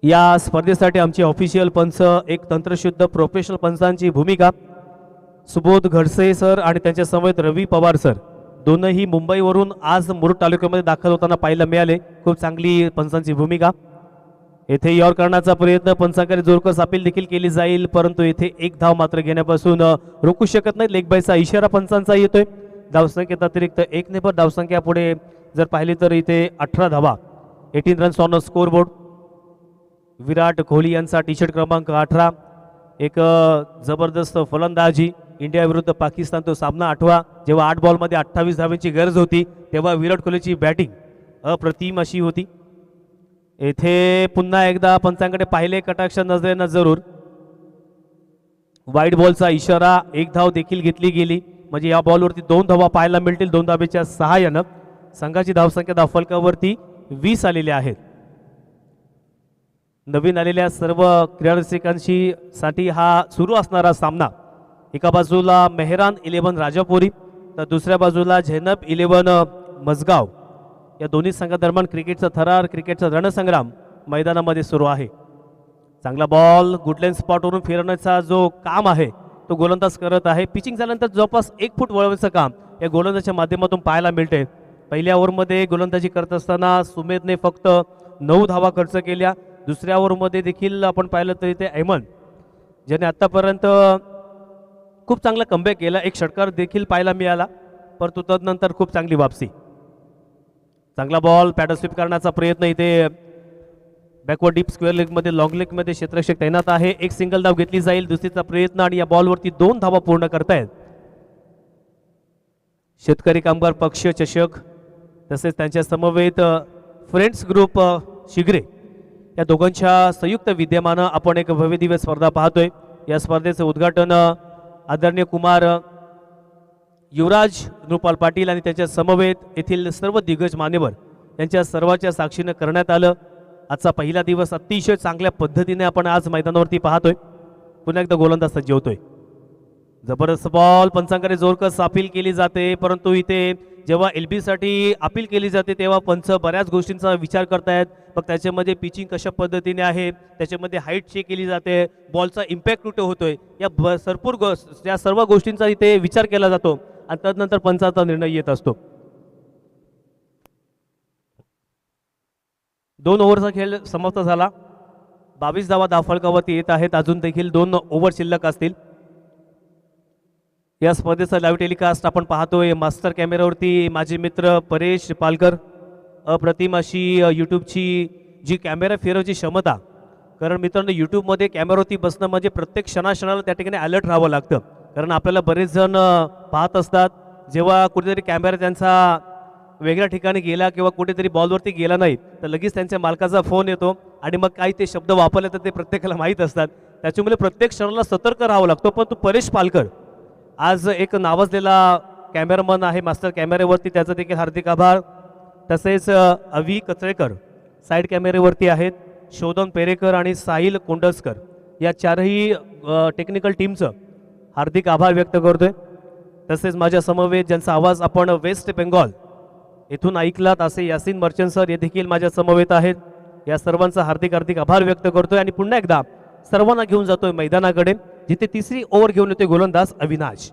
या स्पर्धेसाठी आमचे ऑफिशियल पंच, एक तंत्रशुद्ध प्रोफेशनल पंचांची भूमिका सुबोध घडसे सर आणि त्यांच्या समवेत रवी पवार सर, दोनही मुंबईवरून आज मुरुड तालुक्यामध्ये दाखल होताना पाहायला मिळाले. खूप चांगली पंचांची भूमिका. येथे यॉर करण्याचा प्रयत्न पंचांकडे जोरकस अपील देखील केली जाईल, परंतु येथे 1 धाव मात्र घेण्यापासून रोखू शकत नाही. लेग बायचा इशारा पंचांचा येतोय. धावसंख्येत अतिरिक्त 1 ने धावसंख्या पुढे जर पाहिली तर इथे 18 धावा, 18 runs on score board. Virat Kohli यांचा टी शर्ट क्रमांक 18. एक जबरदस्त फलंदाजी. इंडिया विरुद्ध पाकिस्तान तो सामना 8वा. जेव्हा 8 बॉलमध्ये 28 धावांची गरज होती तेव्हा विराट कोहलीची बॅटिंग अप्रतिम अशी होती. येथे पुन्हा एकदा पंचांकडे पाहिले कटाक्ष नजरेनं जरूर. वाईट बॉलचा इशारा. 1 धाव देखील घेतली गेली. म्हणजे या बॉलवरती 2 धावा पाहायला मिळतील. 2 धावेच्या सहाय्यानं संघाची धावसंख्या धावफलकावरती 20 आलेली आहेत. नवीन आलेल्या सर्व क्रीडारसिकांशी साठी हा सुरू असणारा सामना. एका बाजूला मेहरान 11 राजापुरी तर दुसऱ्या बाजूला झैनब 11 मजगाव. या दोन्ही संघादरम्यान क्रिकेटचा थरार, क्रिकेटचा रणसंग्राम मैदानामध्ये सुरू आहे. चांगला बॉल गुडलेन स्पॉटवरून फिरवण्याचा जो काम आहे तो गोलंदाज करत आहे. पिचिंग झाल्यानंतर जवळपास 1 फूट वळवायचं काम या गोलंदाजाच्या माध्यमातून पाहायला मिळते. पहिल्या ओव्हरमध्ये गोलंदाजी करत असताना सुमेधने फक्त 9 धावा खर्च केल्या. दुसऱ्या ओव्हरमध्ये देखील आपण पाहिलं तरी ते ऐमन ज्याने आत्तापर्यंत खूप चांगला कमबॅक केला. एक षटकार देखील पाहायला मिळाला, परंतु तदनंतर खूप चांगली वापसी. चांगला बॉल पॅडल स्वीप करण्याचा प्रयत्न. इथे बॅकवर्ड डीप स्क्वेअर लेगमध्ये, लॉंग लेगमध्ये क्षेत्ररक्षक तैनात आहे. 1 सिंगल धाव घेतली जाईल. दुसरीचा प्रयत्न आणि या बॉलवरती 2 धावा पूर्ण करतायत. शेतकरी कामगार पक्ष चषक तसेच त्यांच्या समवेत फ्रेंड्स ग्रुप शिगरे या दोघांच्या संयुक्त विद्यमानं आपण एक भव्यदिव्य स्पर्धा पाहतोय. या स्पर्धेचं उद्घाटन आदरणीय कुमार युवराज नृपाल पाटील आणि त्यांच्या समवेत येथील सर्व दिग्गज मान्यवर यांच्या सर्वांच्या साक्षीनं करण्यात आलं. आजचा पहिला दिवस अतिशय चांगल्या पद्धतीने आपण आज मैदानावरती पाहतोय. पुन्हा एकदा गोलंदाज सज्ज होतोय. जबरदस्त बॉल. पंचांकडे जोरकस अपील केली जाते, परंतु इथे जेव्हा LB साठी अपील केली जाते तेव्हा पंच बऱ्याच गोष्टींचा विचार करतायत. मग त्याच्यामध्ये पिचिंग कशा पद्धतीने आहे, त्याच्यामध्ये हाईट चेक केली जाते, बॉलचा इम्पॅक्ट कुठे होतोय, या सर्व गोष्टींचा इथे विचार केला जातो आणि त्यानंतर पंचाचा निर्णय येत असतो. 2 ओव्हरचा खेळ समाप्त झाला. 22 धावा धावफलकावरती येत आहेत. अजून देखील 2 ओव्हर शिल्लक असतील. या स्पर्धेचा लाईव्ह टेलिकास्ट आपण पाहतोय मास्टर कॅमेरावरती माझे मित्र परेश पालकर. अप्रतिम अशी यूट्यूबची जी कॅमेरा फिरवची क्षमता कारण मित्रांनो यूट्यूबमध्ये कॅमेरावरती बसणं म्हणजे प्रत्येक क्षणाक्षणाला त्या ठिकाणी अलर्ट राहावं लागतं. कारण आपल्याला बरेच जण पाहत असतात, जेव्हा कुठेतरी कॅमेरा त्यांचा वेगळ्या ठिकाणी गेला किंवा कुठेतरी बॉलवरती गेला नाही तर लगेच त्यांच्या मालकाचा फोन येतो आणि मग काही ते शब्द वापरले तर ते प्रत्येकाला माहीत असतात. त्याच्यामुळे प्रत्येक क्षणाला सतर्क राहावं लागतं. पण तो परेश पालकर आज एक नावाजलेला कॅमेरामन आहे मास्टर कॅमेऱ्यावरती, त्याचा देखील हार्दिक आभार. तसेच अवी कचळेकर साईड कॅमेऱ्यावरती आहेत, शोधन पेरेकर आणि साहिल कोंडसकर या चारही टेक्निकल टीमचं हार्दिक आभार व्यक्त करतोय. तसेच माझ्या समवेत ज्यांचा आवाज आपण वेस्ट बेंगॉल येथून ऐकलात असे यासीन मर्चंट सर हे देखील माझ्या समवेत आहेत. या सर्वांचा हार्दिक हार्दिक आभार व्यक्त करतोय आणि पुन्हा एकदा सर्वांना घेऊन जातोय मैदानाकडे, जिथे तिसरी ओव्हर घेऊन येतोय गोलंदाज अविनाश.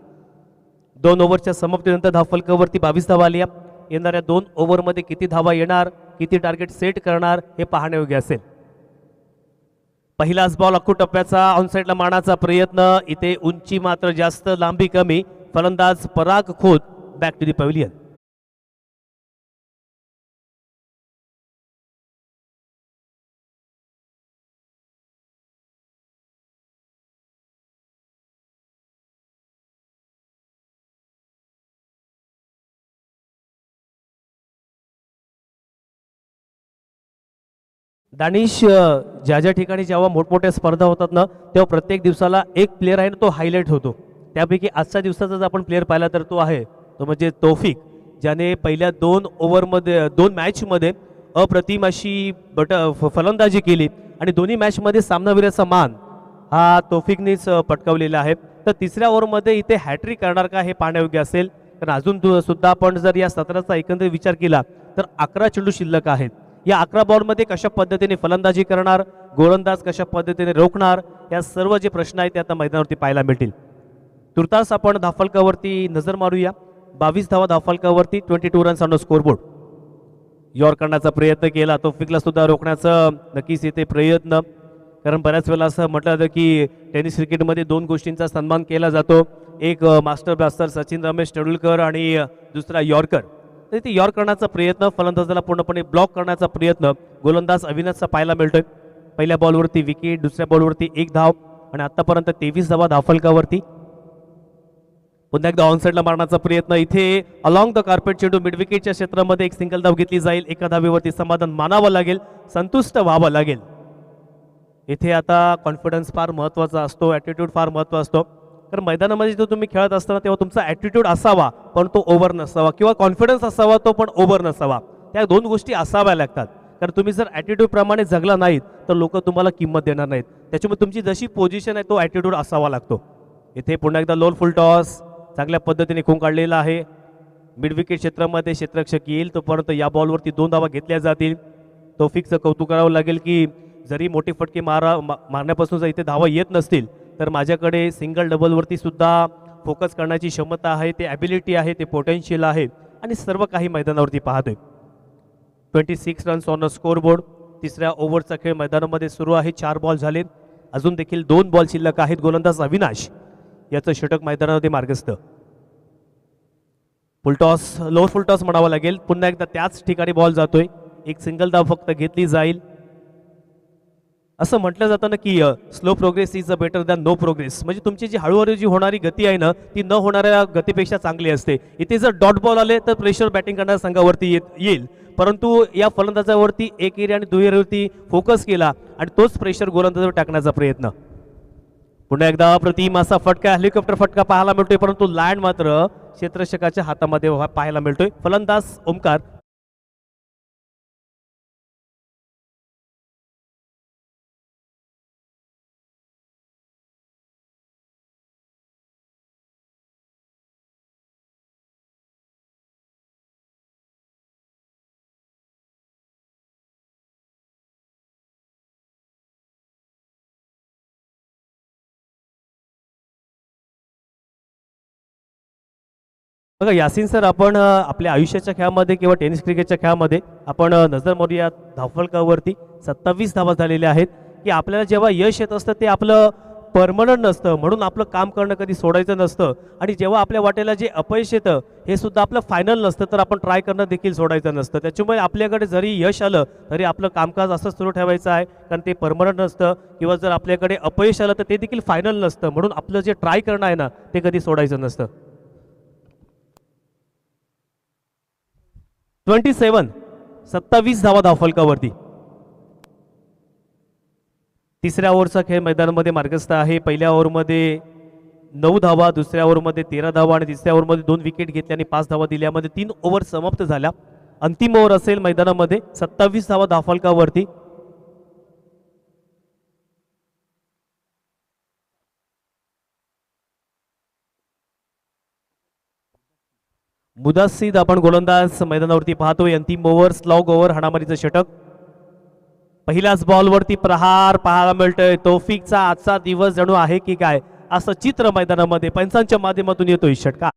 2 ओव्हरच्या समाप्तीनंतर धावफलकावरती 22 धावा आल्या. येणाऱ्या 2 ओव्हरमध्ये किती धावा येणार, किती टार्गेट सेट करणार हे पाहण्यायोग्य असेल. पहिलाच बॉल अख्खू टप्प्याचा ऑनसाईडला मारण्याचा प्रयत्न, इथे उंची मात्र जास्त लांबी कमी. फलंदाज Parag Khot back to the pavilion. Danish, ज्या ज्या ठिकाणी जेव्हा मोठमोठ्या स्पर्धा होतात ना तेव्हा प्रत्येक दिवसाला एक प्लेअर आहे ना तो हायलाईट होतो. त्यापैकी आजच्या दिवसाचा जर आपण प्लेअर पाहिला तर तो आहे तो म्हणजे तौफिक, ज्याने पहिल्या 2 मॅचमध्ये अप्रतिम अशी फलंदाजी केली आणि दोन्ही मॅचमध्ये सामनावीराचा मान हा तौफिकनेच पटकावलेला आहे. तर तिसऱ्या ओव्हरमध्ये इथे हॅट्रिक करणार का हे पाहण्यायोग्य असेल. कारण अजून सुद्धा आपण जर या सत्राचा एकंदरीत विचार केला तर 11 चेंडू शिल्लक आहेत. या 11 बॉलमध्ये कशा पद्धतीने फलंदाजी करणार, गोलंदाज कशा पद्धतीने रोखणार, या सर्व जे प्रश्न आहेत ते आता मैदानावरती पाहायला मिळतील. तुर्तास आपण धावफलकावरती नजर मारूया. 22 धावा धावफलकावरती, 22 रन्स ऑन स्कोरबोर्ड. यॉर्क करण्याचा प्रयत्न केला, तौफिकला सुद्धा रोखण्याचा नक्कीच येते प्रयत्न. कारण बऱ्याच वेळेला असं म्हटलं जातं की टेनिस क्रिकेटमध्ये 2 गोष्टींचा सन्मान केला जातो, एक मास्टर ब्लास्टर सचिन रमेश तेंडुलकर आणि दुसरा यॉर्कर. तर ते यॉर्क करण्याचा प्रयत्न, फलंदाजाला पूर्णपणे ब्लॉक करण्याचा प्रयत्न गोलंदाज अविनाशचा पाहायला मिळतोय. पहिल्या बॉलवरती विकेट, दुसऱ्या बॉलवरती 1 धाव आणि आतापर्यंत 23 धावा धावफलकावरती. पुन्हा एकदा ऑनसाईडला मारण्याचा प्रयत्न, इथे अलॉंग द कार्पेट चेंडू मिड विकेटच्या क्षेत्रामध्ये एक सिंगल धाव घेतली जाईल. एका धावेवरती समाधान मानावं लागेल, संतुष्ट व्हावं लागेल. इथे आता कॉन्फिडन्स फार महत्त्वाचा असतो, ॲटिट्यूड फार महत्त्वाचा असतो. कारण मैदानामध्ये जो तुम्ही खेळत असताना तेव्हा तुमचा ॲटिट्यूड असावा पण तो ओव्हर नसावा, किंवा कॉन्फिडन्स असावा तो पण ओव्हर नसावा. त्या 2 गोष्टी असाव्या लागतात. कारण तुम्ही जर ॲटिट्यूडप्रमाणे जगला नाहीत तर लोक तुम्हाला किंमत देणार नाहीत. त्याच्यामुळे तुमची जशी पोझिशन आहे तो ॲटिट्यूड असावा लागतो. इथे पुन्हा एकदा लोल फुल टॉस चांगल्या पद्धतीने खून काढलेला आहे. मिड विकेट क्षेत्रामध्ये क्षेत्ररक्षक येईल तोपर्यंत या बॉलवरती 2 धावा घेतल्या जातील. तौफिकचं कौतुक करावं लागेल की जरी मोठे फटके मारण्यापासून जर इथे धावा येत नसतील तर माझ्याकडे सिंगल डबलवरती सुद्धा फोकस करण्याची क्षमता आहे, ते ॲबिलिटी आहे, ते पोटेन्शियल आहे आणि सर्व काही मैदानावरती पाहतोय. 26 रन्स ऑन स्कोरबोर्ड. तिसऱ्या ओव्हरचा खेळ मैदानामध्ये सुरू आहे. 4 बॉल झालेत, अजून देखील 2 बॉल शिल्लक आहेत. गोलंदाज अविनाश याचं षटक मैदानामध्ये मार्गस्थ. फुलटॉस, लोअर फुलटॉस म्हणावं लागेल. पुन्हा एकदा त्याच ठिकाणी बॉल जातोय. एक सिंगल धाव फक्त घेतली जाईल. असं म्हटलं जातं ना की slow progress is a better than no progress. म्हणजे तुमची जी हळूहळू जी होणारी गती आहे ना ती न होणाऱ्या गतीपेक्षा चांगली असते. इथे जर डॉट बॉल आले तर प्रेशर बॅटिंग करणाऱ्या संघावरती येईल, परंतु या फलंदाजावरती एक एरिया आणि 2 एरियावरती फोकस केला आणि तोच प्रेशर गोलंदाजावर टाकण्याचा प्रयत्न. पुन्हा एकदा अप्रतिम असा फटका, हेलिकॉप्टर फटका पाहायला मिळतोय, परंतु लँड मात्र क्षेत्ररक्षकाच्या हातामध्ये पाहायला मिळतोय. फलंदाज ओमकार. बघा यासीन सर, आपण आपल्या आयुष्याच्या खेळामध्ये किंवा टेनिस क्रिकेटच्या खेळामध्ये आपण नजर मारूया धावफलकावरती. 27 धावा झालेल्या आहेत. की आपल्याला जेव्हा यश येत असतं ते आपलं परमनंट नसतं, म्हणून आपलं काम करणं कधी सोडायचं नसतं. आणि जेव्हा आपल्या वाटेला जे अपयश येतं हे सुद्धा आपलं फायनल नसतं, तर आपण ट्राय करणं देखील सोडायचं नसतं. त्याच्यामुळे आपल्याकडे जरी यश आलं तरी आपलं कामकाज असं सुरू ठेवायचं आहे, कारण ते परमनंट नसतं. किंवा जर आपल्याकडे अपयश आलं तर ते देखील फायनल नसतं, म्हणून आपलं जे ट्राय करणं आहे ना ते कधी सोडायचं नसतं. 27 धावा धावफलकावरती. तिसऱ्या ओव्हरचा खेळ मैदानामध्ये मार्गस्थ आहे. पहिल्या ओव्हरमध्ये 9 धावा, दुसऱ्या ओव्हरमध्ये 13 धावा आणि तिसऱ्या ओव्हरमध्ये 2 विकेट घेतल्याने 5 धावा दिल्यामध्ये 3 ओव्हर समाप्त झाल्या. अंतिम ओव्हर असेल मैदानामध्ये. 27 धावा धावफलकावरती. मुदासिद आपण गोलंदाज मैदानावरती पाहतोय. अंतिम ओव्हर स्लॉग ओव्हर, हाणामारीचं षटक. पहिल्याच बॉलवरती प्रहार पाहायला मिळतोय. तौफिकचा आजचा दिवस जणू आहे की काय असं चित्र मैदानामध्ये पंचांच्या माध्यमातून येतोय. षटकार.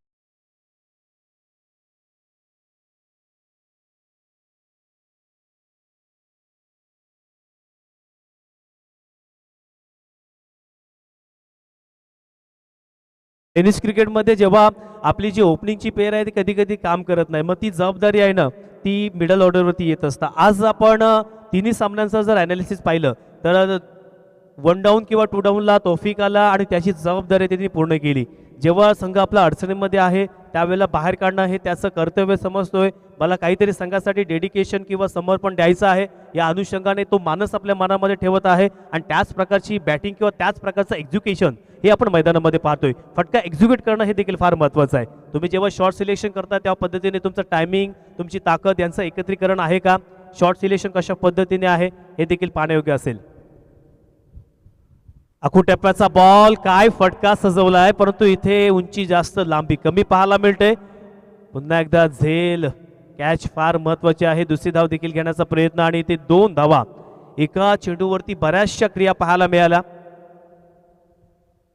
टेनिस क्रिकेटमध्ये जेव्हा आपली जी ओपनिंगची पेअर आहे ती कधी कधी काम करत नाही, मग ती जबाबदारी आहे ना ती मिडल ऑर्डरवरती येत असतं. आज आपण तिन्ही सामन्यांचं जर ॲनालिसिस पाहिलं तर 1 डाऊन किंवा 2 डाऊनला तौफिक आला आणि त्याची जबाबदारी त्यांनी पूर्ण केली. जेव्हा संघ आपला अडचणीमध्ये आहे त्यावेळेला बाहेर काढणं हे त्याचं कर्तव्य समजतोय. मला काहीतरी संघासाठी डेडिकेशन किंवा समर्पण द्यायचं आहे या अनुषंगाने तो मानस आपल्या मनामध्ये ठेवत आहे आणि त्याच प्रकारची बॅटिंग किंवा त्याच प्रकारचं एक्झिक्युशन हे आपण मैदानामध्ये पाहतोय. फटका एक्झिक्यूट करणं हे देखील फार महत्त्वाचं आहे. तुम्ही जेव्हा शॉर्ट सिलेक्शन करता त्या पद्धतीने तुमचं टायमिंग, तुमची ताकद यांचं एकत्रीकरण आहे का, शॉर्ट सिलेक्शन कशा पद्धतीने आहे हे देखील पाहण्यायोग्य असेल. आखूटप्प्याचा बॉल, काय फटका सजवला आहे, परंतु इथे उंची जास्त लांबी कमी पाहायला मिळते. पुन्हा एकदा झेल कॅच फार महत्वाची आहे. दुसरी धाव देखील घेण्याचा प्रयत्न आणि इथे 2 धावा. एका चेंडूवरती बऱ्याचशा क्रिया पाहायला मिळाल्या.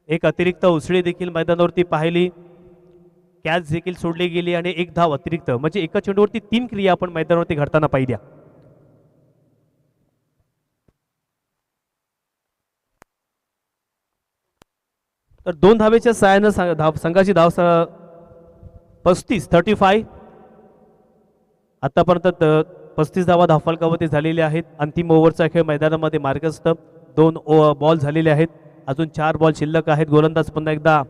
एक अतिरिक्त उसळी देखील मैदानावरती पाहिली. कॅच देखील सोडली गेली आणि 1 धाव अतिरिक्त, म्हणजे एका चेंडूवरती 3 क्रिया आपण मैदानावरती घडताना पाहिल्या. तर 2 धावेच्या सहाय्यानं संघाची धाव 35 आतापर्यंत 35 धावा धावफलकावरती झालेल्या आहेत. अंतिम ओव्हरचा खेळ मैदानामध्ये मार्गस्थ. 2 बॉल झालेले आहेत, अजून 4 बॉल शिल्लक आहेत. गोलंदाज पुन्हा एकदा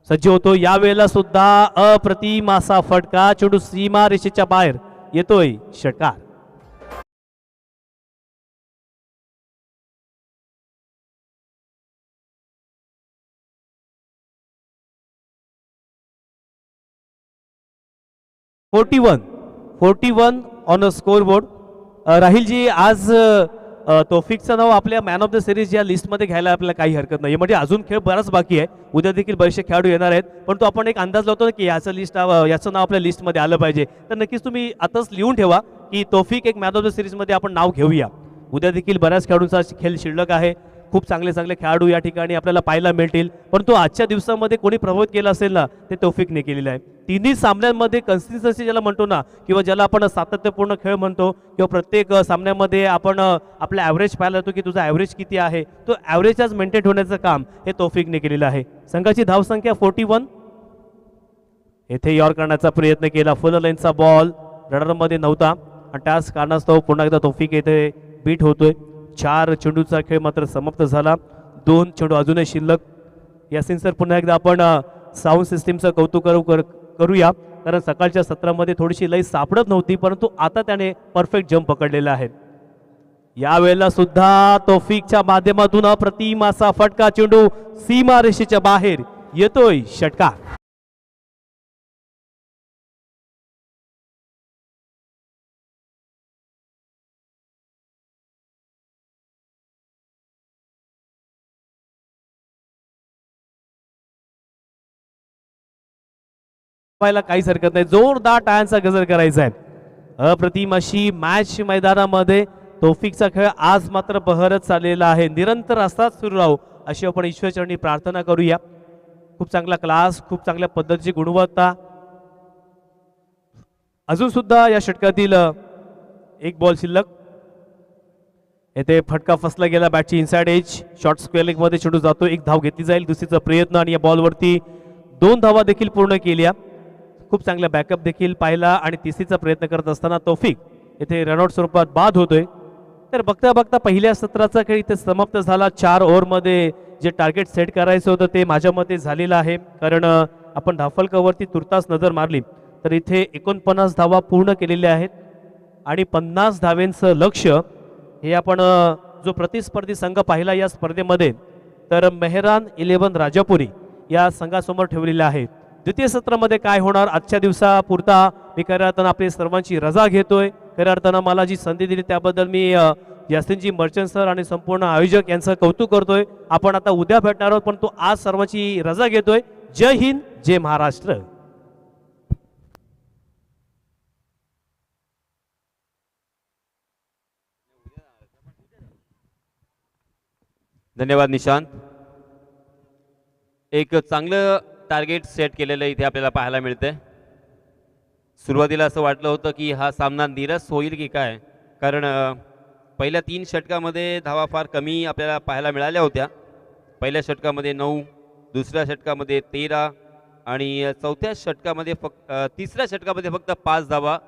सज्ज होतो. यावेळेला सुद्धा अप्रतिम असा फटका, चेंडू सीमा रेषेच्या बाहेर येतोय. षटकार. Forty one on a scoreboard. Rahilji, आज तौफिकचं नाव आपल्या मॅन ऑफ द सिरीज या लिस्टमध्ये घ्यायला आपल्याला काही हरकत नाही. म्हणजे अजून खेळ बराच बाकी आहे, उद्या देखील बरेचसे खेळाडू येणार आहेत, परंतु आपण एक अंदाज लावतो की याचं याचं नाव आपल्या लिस्टमध्ये आलं पाहिजे. तर नक्कीच तुम्ही आताच लिहून ठेवा की तौफिक एक मॅन ऑफ द सिरीजमध्ये आपण नाव घेऊया. उद्या देखील बऱ्याच खेळाडूंचा खेळ शिल्लक आहे. खूप चांगले चांगले खेळाडू या ठिकाणी आपल्याला पाहायला मिळतील, परंतु आजच्या दिवसामध्ये कोणी प्रभावित केलं असेल ना ते तौफिकने केलेलं आहे. तिन्ही सामन्यांमध्ये कन्सिस्टन्सी ज्याला म्हणतो ना, किंवा ज्याला आपण सातत्यपूर्ण खेळ म्हणतो, किंवा प्रत्येक सामन्यामध्ये आपण आपला ॲव्हरेज पाहायला येतो की तुझा ॲव्हरेज किती आहे, तो ॲव्हरेज आज मेंटेन ठेवण्याचं काम हे तौफिकने केलेलं आहे. संघाची धावसंख्या 41. येथे यॉर्क करण्याचा प्रयत्न केला, फुल लाईनचा बॉल रडारमध्ये नव्हता आणि त्याच कारणास्तव पुन्हा एकदा तौफिक येथे बीट होतोय. 4 चेंडूचा खेळ मात्र समाप्त झाला. 2 चेंडू अजूनही शिल्लक. यासिन सर, पुन्हा एकदा आपण साऊंड सिस्टीमचं कौतुक करूया, कारण सकाळच्या सत्रामध्ये थोडीशी लय सापडत नव्हती, परंतु आता त्याने परफेक्ट जम्प पकडलेला आहे. यावेळेला सुद्धा तौफिकच्या माध्यमातून अप्रतिम असा फटका, चेंडू सीमा रेषेच्या बाहेर येतोय. षटकार. काहीच हरकत नाही, जोरदार टाळ्यांचा गजर करायचा आहे. अप्रतिम अशी मॅच मैदानामध्ये तौफिकचा खेळ आज मात्र बहरच चाललेला आहे. निरंतर असाच सुरू राहू अशी आपण ईश्वरचरणी प्रार्थना करूया. खूप चांगला क्लास, खूप चांगल्या पद्धतीची गुणवत्ता. अजून सुद्धा या षटकातील 1 बॉल शिल्लक. येथे फटका फसला गेला, बॅटची inside edge, short square leg मध्ये चेंडू जातो, एक धाव घेतली जाईल, दुसरीचा प्रयत्न आणि या बॉलवरती 2 धावा देखील पूर्ण केल्या. खूप चांगला बॅकअप देखील पाहिला आणि तिसरीचा प्रयत्न करत असताना तौफिक येथे रनआउट स्वरूपात बाद होतोय. तर बघता बघता पहिल्या सत्राचा खेळ इथे समाप्त झाला. 4 ओव्हरमध्ये जे टार्गेट सेट करायचं होतं ते माझ्या मते झालेलं आहे, कारण आपण धावफलकावरती तुर्तास नजर मारली तर इथे 49 धावा पूर्ण केलेल्या आहेत आणि 50 धावेंचं लक्ष हे आपण जो प्रतिस्पर्धी संघ पाहिला या स्पर्धेमध्ये तर मेहरान 11 राजापुरी या संघासमोर ठेवलेले आहे. द्वितीय सत्रामध्ये काय होणार आजच्या दिवसापुरता मी खऱ्या अर्थानं आपली सर्वांची रजा घेतोय. खऱ्या अर्थानं मला जी संधी दिली त्याबद्दल मी यासिनजी मर्चंट सर आणि संपूर्ण आयोजक यांचं कौतुक करतोय. आपण आता उद्या भेटणार आहोत, परंतु आज सर्वांची रजा घेतोय. जय हिंद, जय महाराष्ट्र. धन्यवाद निशांत. एक चांगलं टार्गेट सेट केलेलं इथे आपल्याला पाहायला मिळतंय. सुरुवातीला असं वाटलं होतं की हा सामना नीरस होईल की काय, कारण पहिल्या 3 षटकामध्ये धावा फार कमी आपल्याला पाहायला मिळाल्या होत्या. पहिल्या षटकामध्ये 9, दुसऱ्या षटकामध्ये 13 आणि चौथ्या षटकामध्ये तिसऱ्या षटकामध्ये फक्त 5 धावा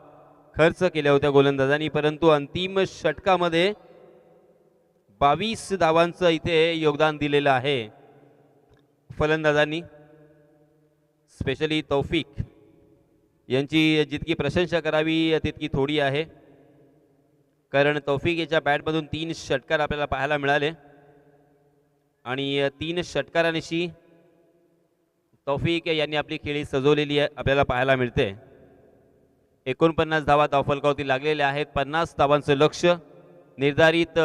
खर्च केल्या होत्या गोलंदाजांनी, परंतु अंतिम षटकामध्ये 22 धावांचं इथे योगदान दिलेलं आहे फलंदाजांनी. स्पेशली तौफिक यांची जितकी प्रशंसा करावी तितकी थोडी आहे, कारण तौफिक याच्या बॅटमधून 3 षटकार आपल्याला पाहायला मिळाले आणि 3 षटकारांशी तौफिक यांनी आपली खेळी सजवलेली आपल्याला पाहायला मिळते. 49 धावा धावफलकावरती लागलेल्या आहेत. 50 धावांचं लक्ष निर्धारित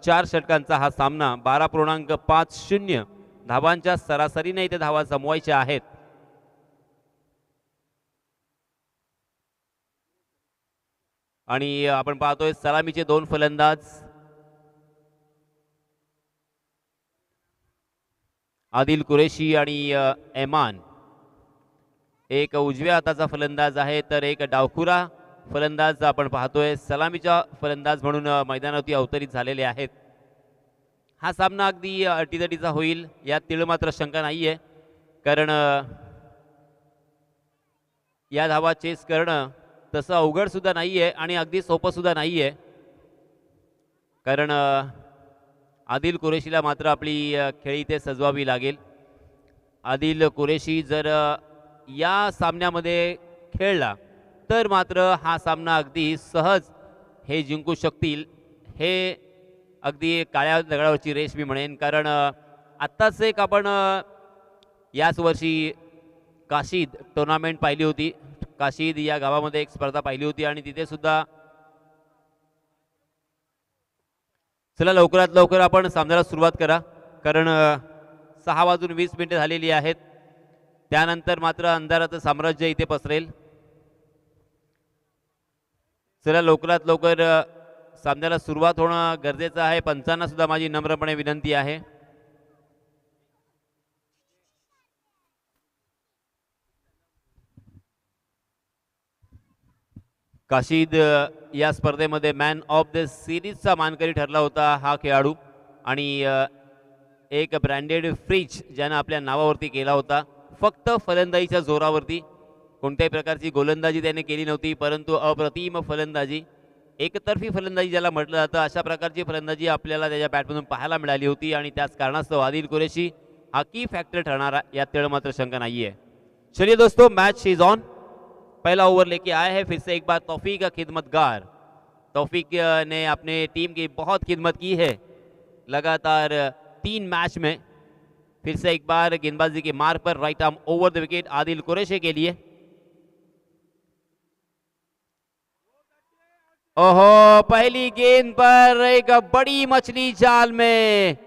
4 षटकांचा हा सामना 12.50 धावांच्या सरासरीने इथे धावा जमवायच्या आहेत. आणि आपण पाहतोय सलामीचे 2 फलंदाज आदिल कुरेशी आणि एमान. एक उजव्या हाताचा फलंदाज आहे तर एक डावखुरा फलंदाज आपण पाहतोय. सलामीचा फलंदाज म्हणून मैदानावरती अवतरित झालेले आहेत. हा सामना अगदी अटीतटीचा होईल यात तीळ मात्र शंका नाहीये, कारण या धावा चेस करणं तसं अवघड सुद्धा नाहीये आणि अगदी सोपं सुद्धा नाहीये, कारण आदिल कुरेशीला मात्र आपली खेळी इथे सजवावी लागेल. आदिल कुरेशी जर या सामन्यामध्ये खेळला तर मात्र हा सामना अगदी सहज हे जिंकू शकतील. हे अगदी काळ्या दगडावरची रेस मी म्हणेन, कारण आत्ताच एक आपण याच वर्षी काशीद टुर्नामेंट पाहिली होती. काशीद या गावामध्ये एक स्पर्धा पाहिली होती आणि तिथे सुद्धा. चला लवकरात लवकर आपण सामन्याला सुरुवात करा, कारण 6:20 झालेली आहेत. त्यानंतर मात्र अंधाराचं साम्राज्य इथे पसरेल. चला लवकरात लवकर सामन्याला सुरुवात होणं गरजेचं आहे. पंचांना सुद्धा माझी नम्रपणे विनंती आहे. काशीद या स्पर्धेमध्ये मॅन ऑफ द सिरीजचा मानकरी ठरला होता हा खेळाडू, आणि एक ब्रँडेड फ्रिज ज्यानं आपल्या नावावरती केला होता. फक्त फलंदाजीच्या जोरावरती, कोणत्याही प्रकारची गोलंदाजी त्याने केली नव्हती, परंतु अप्रतिम फलंदाजी, एकतर्फी फलंदाजी ज्याला म्हटलं जातं अशा प्रकारची फलंदाजी आपल्याला त्याच्या बॅटमधून पाहायला मिळाली होती. आणि त्याच कारणास्तव आदिल कुरेशी हा की फॅक्टर ठरणारा यात तेळ मात्र शंका नहीं है. चलिए दोस्तों, मैच इज ऑन. पहला ओवर लेके आए हैं फिर से एक बार तौफीक का खिदमतगार. तौफीक ने अपने टीम की बहुत खिदमत की है लगातार 3 मैच में. फिर से एक बार गेंदबाजी के मार पर right arm over the wicket Adil Qureshi के लिए. ओहो, पहली गेंद पर एक बड़ी मछली जाल में.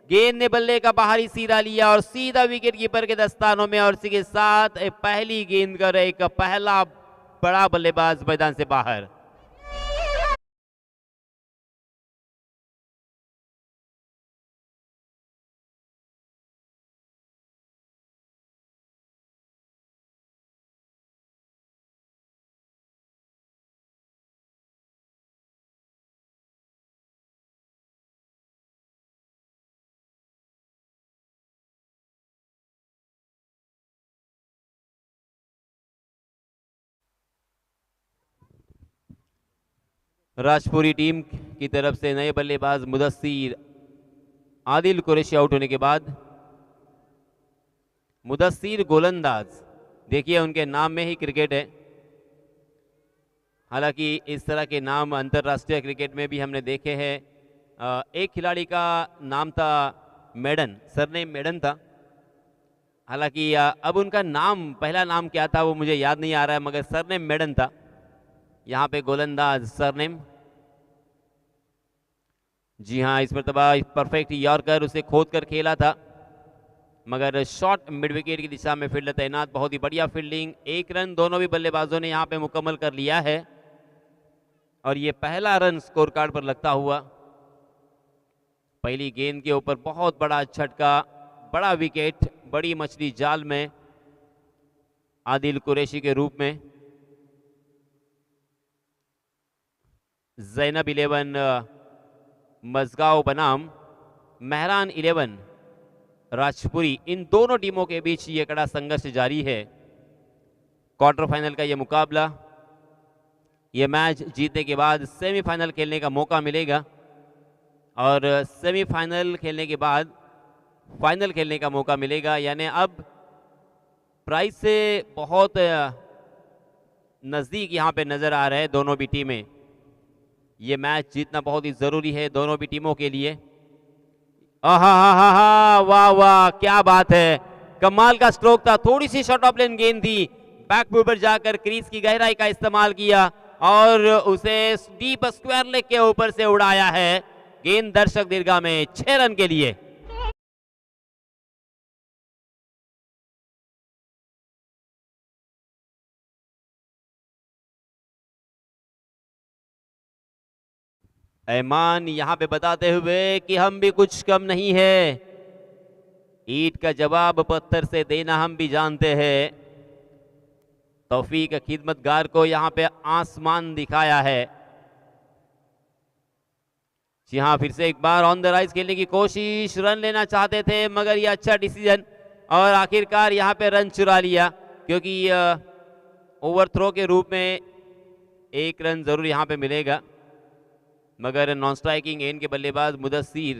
गेंद ने बल्ले का बाहरी सीधा लिया और सीधा विकेट कीपर के दस्तानों में, और इसी के साथ पहली गेंद कर एक पहला बड़ा बल्लेबाज मैदान से बाहर. राजपुरी टीम की तरफ से नए बल्लेबाज मुदस्सिर आदिल कुरैशी आउट होने के बाद मुदस्सिर गोलंदाज। देखिए उनके नाम में ही क्रिकेट है। हालांकि इस तरह के नाम अंतर्राष्ट्रीय क्रिकेट में भी हमने देखे हैं। एक खिलाड़ी का नाम था मेडन, सरनेम मेडन था। हालांकि अब उनका नाम, पहला नाम क्या था वो मुझे याद नहीं आ रहा है, मगर सरनेम मेडन था। यहाँ पे गोलंदाज सरनेम। जी हाँ, इस मरतबा परफेक्ट यॉर्कर उसे खोद कर खेला था, मगर शॉट मिड विकेट की दिशा में फील्डर तैनात। बहुत ही बढ़िया फील्डिंग। 1 रन दोनों भी बल्लेबाजों ने यहाँ पे मुकम्मल कर लिया है और ये पहला रन स्कोर कार्ड पर लगता हुआ। पहली गेंद के ऊपर बहुत बड़ा झटका, बड़ा विकेट, बड़ी मछली जाल में आदिल कुरैशी के रूप में। जैनब 11 मजगांव बनाम मेहरान 11 राजपुरी, इन दोनों टीमों के बीच ये कड़ा संघर्ष जारी है। क्वार्टर फाइनल का ये मुकाबला, ये मैच जीतने के बाद सेमीफाइनल खेलने का मौका मिलेगा और सेमीफाइनल खेलने के बाद फाइनल खेलने का मौका मिलेगा। यानी अब प्राइस से बहुत नज़दीक यहाँ पे नज़र आ रहे हैं दोनों भी टीमें। ये मैच जीतना बहुत ही ज़रूरी है दोनों भी टीमों के लिए। आहा, वाह वाह, क्या बात है, कमाल का स्ट्रोक था। थोड़ी सी शॉर्ट ऑफ लेन गेंद थी, बैक पर जाकर क्रीज की गहराई का इस्तेमाल किया और उसे डीप स्क्वायर लेग के ऊपर से उड़ाया है। गेंद दर्शक दीर्घा में 6 रन के लिए। ऐमान यहां पे बताते हुए कि हम भी कुछ कम नहीं है, ईंट का जवाब पत्थर से देना हम भी जानते हैं। तौफीक खिदमतगार को यहां पे आसमान दिखाया है। जी हाँ, फिर से एक बार ऑन द राइज खेलने की कोशिश, रन लेना चाहते थे मगर ये अच्छा डिसीजन और आखिरकार यहाँ पे रन चुरा लिया, क्योंकि ओवर थ्रो के रूप में 1 रन जरूर यहाँ पे मिलेगा। मगर नॉन स्ट्राइकिंग एंड के बल्लेबाज मुदस्सिर,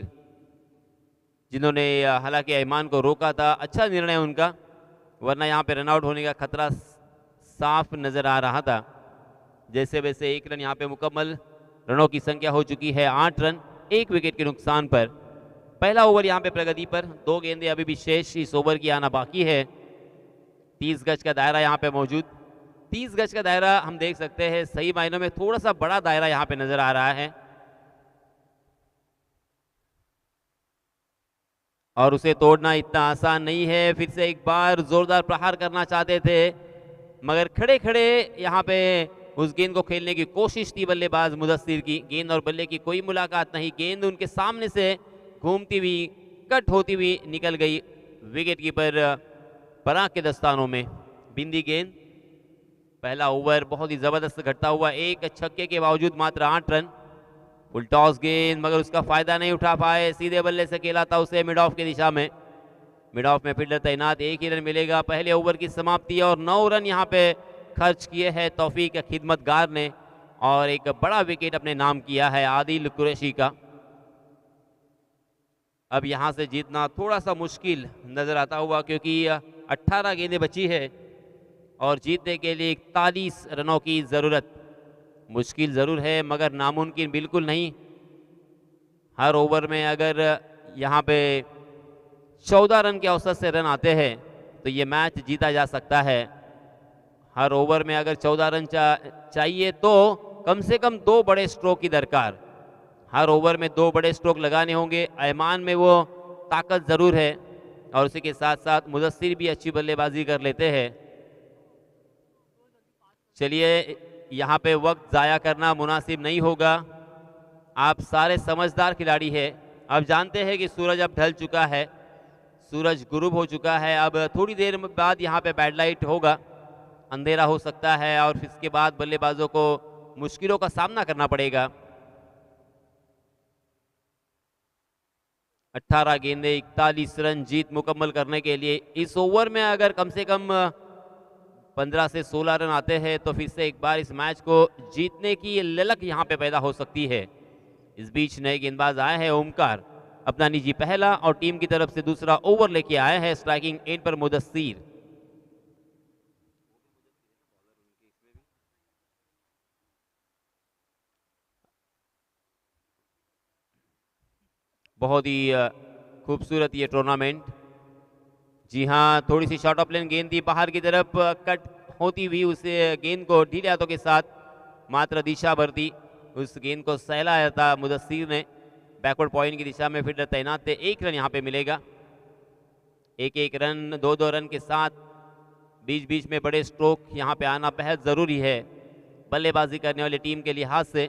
जिन्होंने हालांकि ऐमान को रोका था, अच्छा निर्णय उनका, वरना यहाँ पे रनआउट होने का खतरा साफ नजर आ रहा था। जैसे वैसे 1 रन यहाँ पे मुकम्मल। रनों की संख्या हो चुकी है 8 रन, 1 विकेट के नुकसान पर। पहला ओवर यहाँ पे प्रगति पर, 2 गेंदें अभी भी शेष इस ओवर की आना बाकी है। 30 गज का दायरा यहाँ पे मौजूद। 30 गज का दायरा हम देख सकते हैं, सही मायनों में थोड़ा सा बड़ा दायरा यहाँ पे नजर आ रहा है और उसे तोड़ना इतना आसान नहीं है। फिर से एक बार जोरदार प्रहार करना चाहते थे मगर खड़े खड़े यहाँ पे उस गेंद को खेलने की कोशिश थी बल्लेबाज मुदस्सिर की। गेंद और बल्ले की कोई मुलाकात नहीं, गेंद उनके सामने से घूमती हुई, कट होती हुई निकल गई विकेट कीपर पराग के दस्तानों में। बिंदी गेंद। पहला ओवर बहुत ही जबरदस्त घटता हुआ, 1 छक्के के बावजूद मात्र 8 रन। फुल टॉस गेंद मगर उसका फायदा नहीं उठा पाए, सीधे बल्ले से खेला था उसे मिड ऑफ की दिशा में। मिड ऑफ में फील्डर तैनात, 1 ही रन मिलेगा। पहले ओवर की समाप्ति और 9 रन यहाँ पे खर्च किए हैं तौफीक खिदमतगार ने और एक बड़ा विकेट अपने नाम किया है आदिल कुरैशी का। अब यहाँ से जीतना थोड़ा सा मुश्किल नजर आता हुआ, क्योंकि 18 गेंदें बची है और जीतने के लिए 41 रनों की जरूरत। मुश्किल जरूर है मगर नामुमकिन बिल्कुल नहीं। हर ओवर में अगर यहाँ पे 14 रन के औसत से रन आते हैं तो ये मैच जीता जा सकता है। हर ओवर में अगर 14 रन चाहिए तो कम से कम 2 बड़े स्ट्रोक की दरकार। हर ओवर में 2 बड़े स्ट्रोक लगाने होंगे। ऐमान में वो ताकत जरूर है और उसी के साथ साथ मुदस्सिर भी अच्छी बल्लेबाजी कर लेते हैं। चलिए, यहाँ पे वक्त ज़ाया करना मुनासिब नहीं होगा। आप सारे समझदार खिलाड़ी हैं, अब जानते हैं कि सूरज अब ढल चुका है, सूरज गुरूब हो चुका है। अब थोड़ी देर बाद यहाँ पे बैड लाइट होगा, अंधेरा हो सकता है और फिर इसके बाद बल्लेबाजों को मुश्किलों का सामना करना पड़ेगा। 18 गेंदें 41 रन जीत मुकम्मल करने के लिए इस ओवर में अगर कम से कम 15 से 16 रन आते हैं तो फिर से एक बार इस मैच को जीतने की ललक यहाँ पे पैदा हो सकती है। इस बीच नए गेंदबाज आए हैं ओमकार, अपना निजी पहला और टीम की तरफ से दूसरा ओवर लेके आए हैं स्ट्राइकिंग एंड पर मुदस्सिर। बहुत ही खूबसूरत ये टूर्नामेंट। जी हाँ, थोड़ी सी शॉर्ट ऑफ लेन गेंद थी बाहर की तरफ, कट होती हुई उस गेंद को ढीले हाथों के साथ मात्र दिशा भर दी, उस गेंद को सहलाया था मुदस्सिर ने। बैकवर्ड पॉइंट की दिशा में फील्डर तैनात थे। 1 रन यहाँ पे मिलेगा। 1-1 रन, 2-2 रन के साथ बीच बीच में बड़े स्ट्रोक यहाँ पे आना बेहद ज़रूरी है बल्लेबाजी करने वाली टीम के लिहाज से।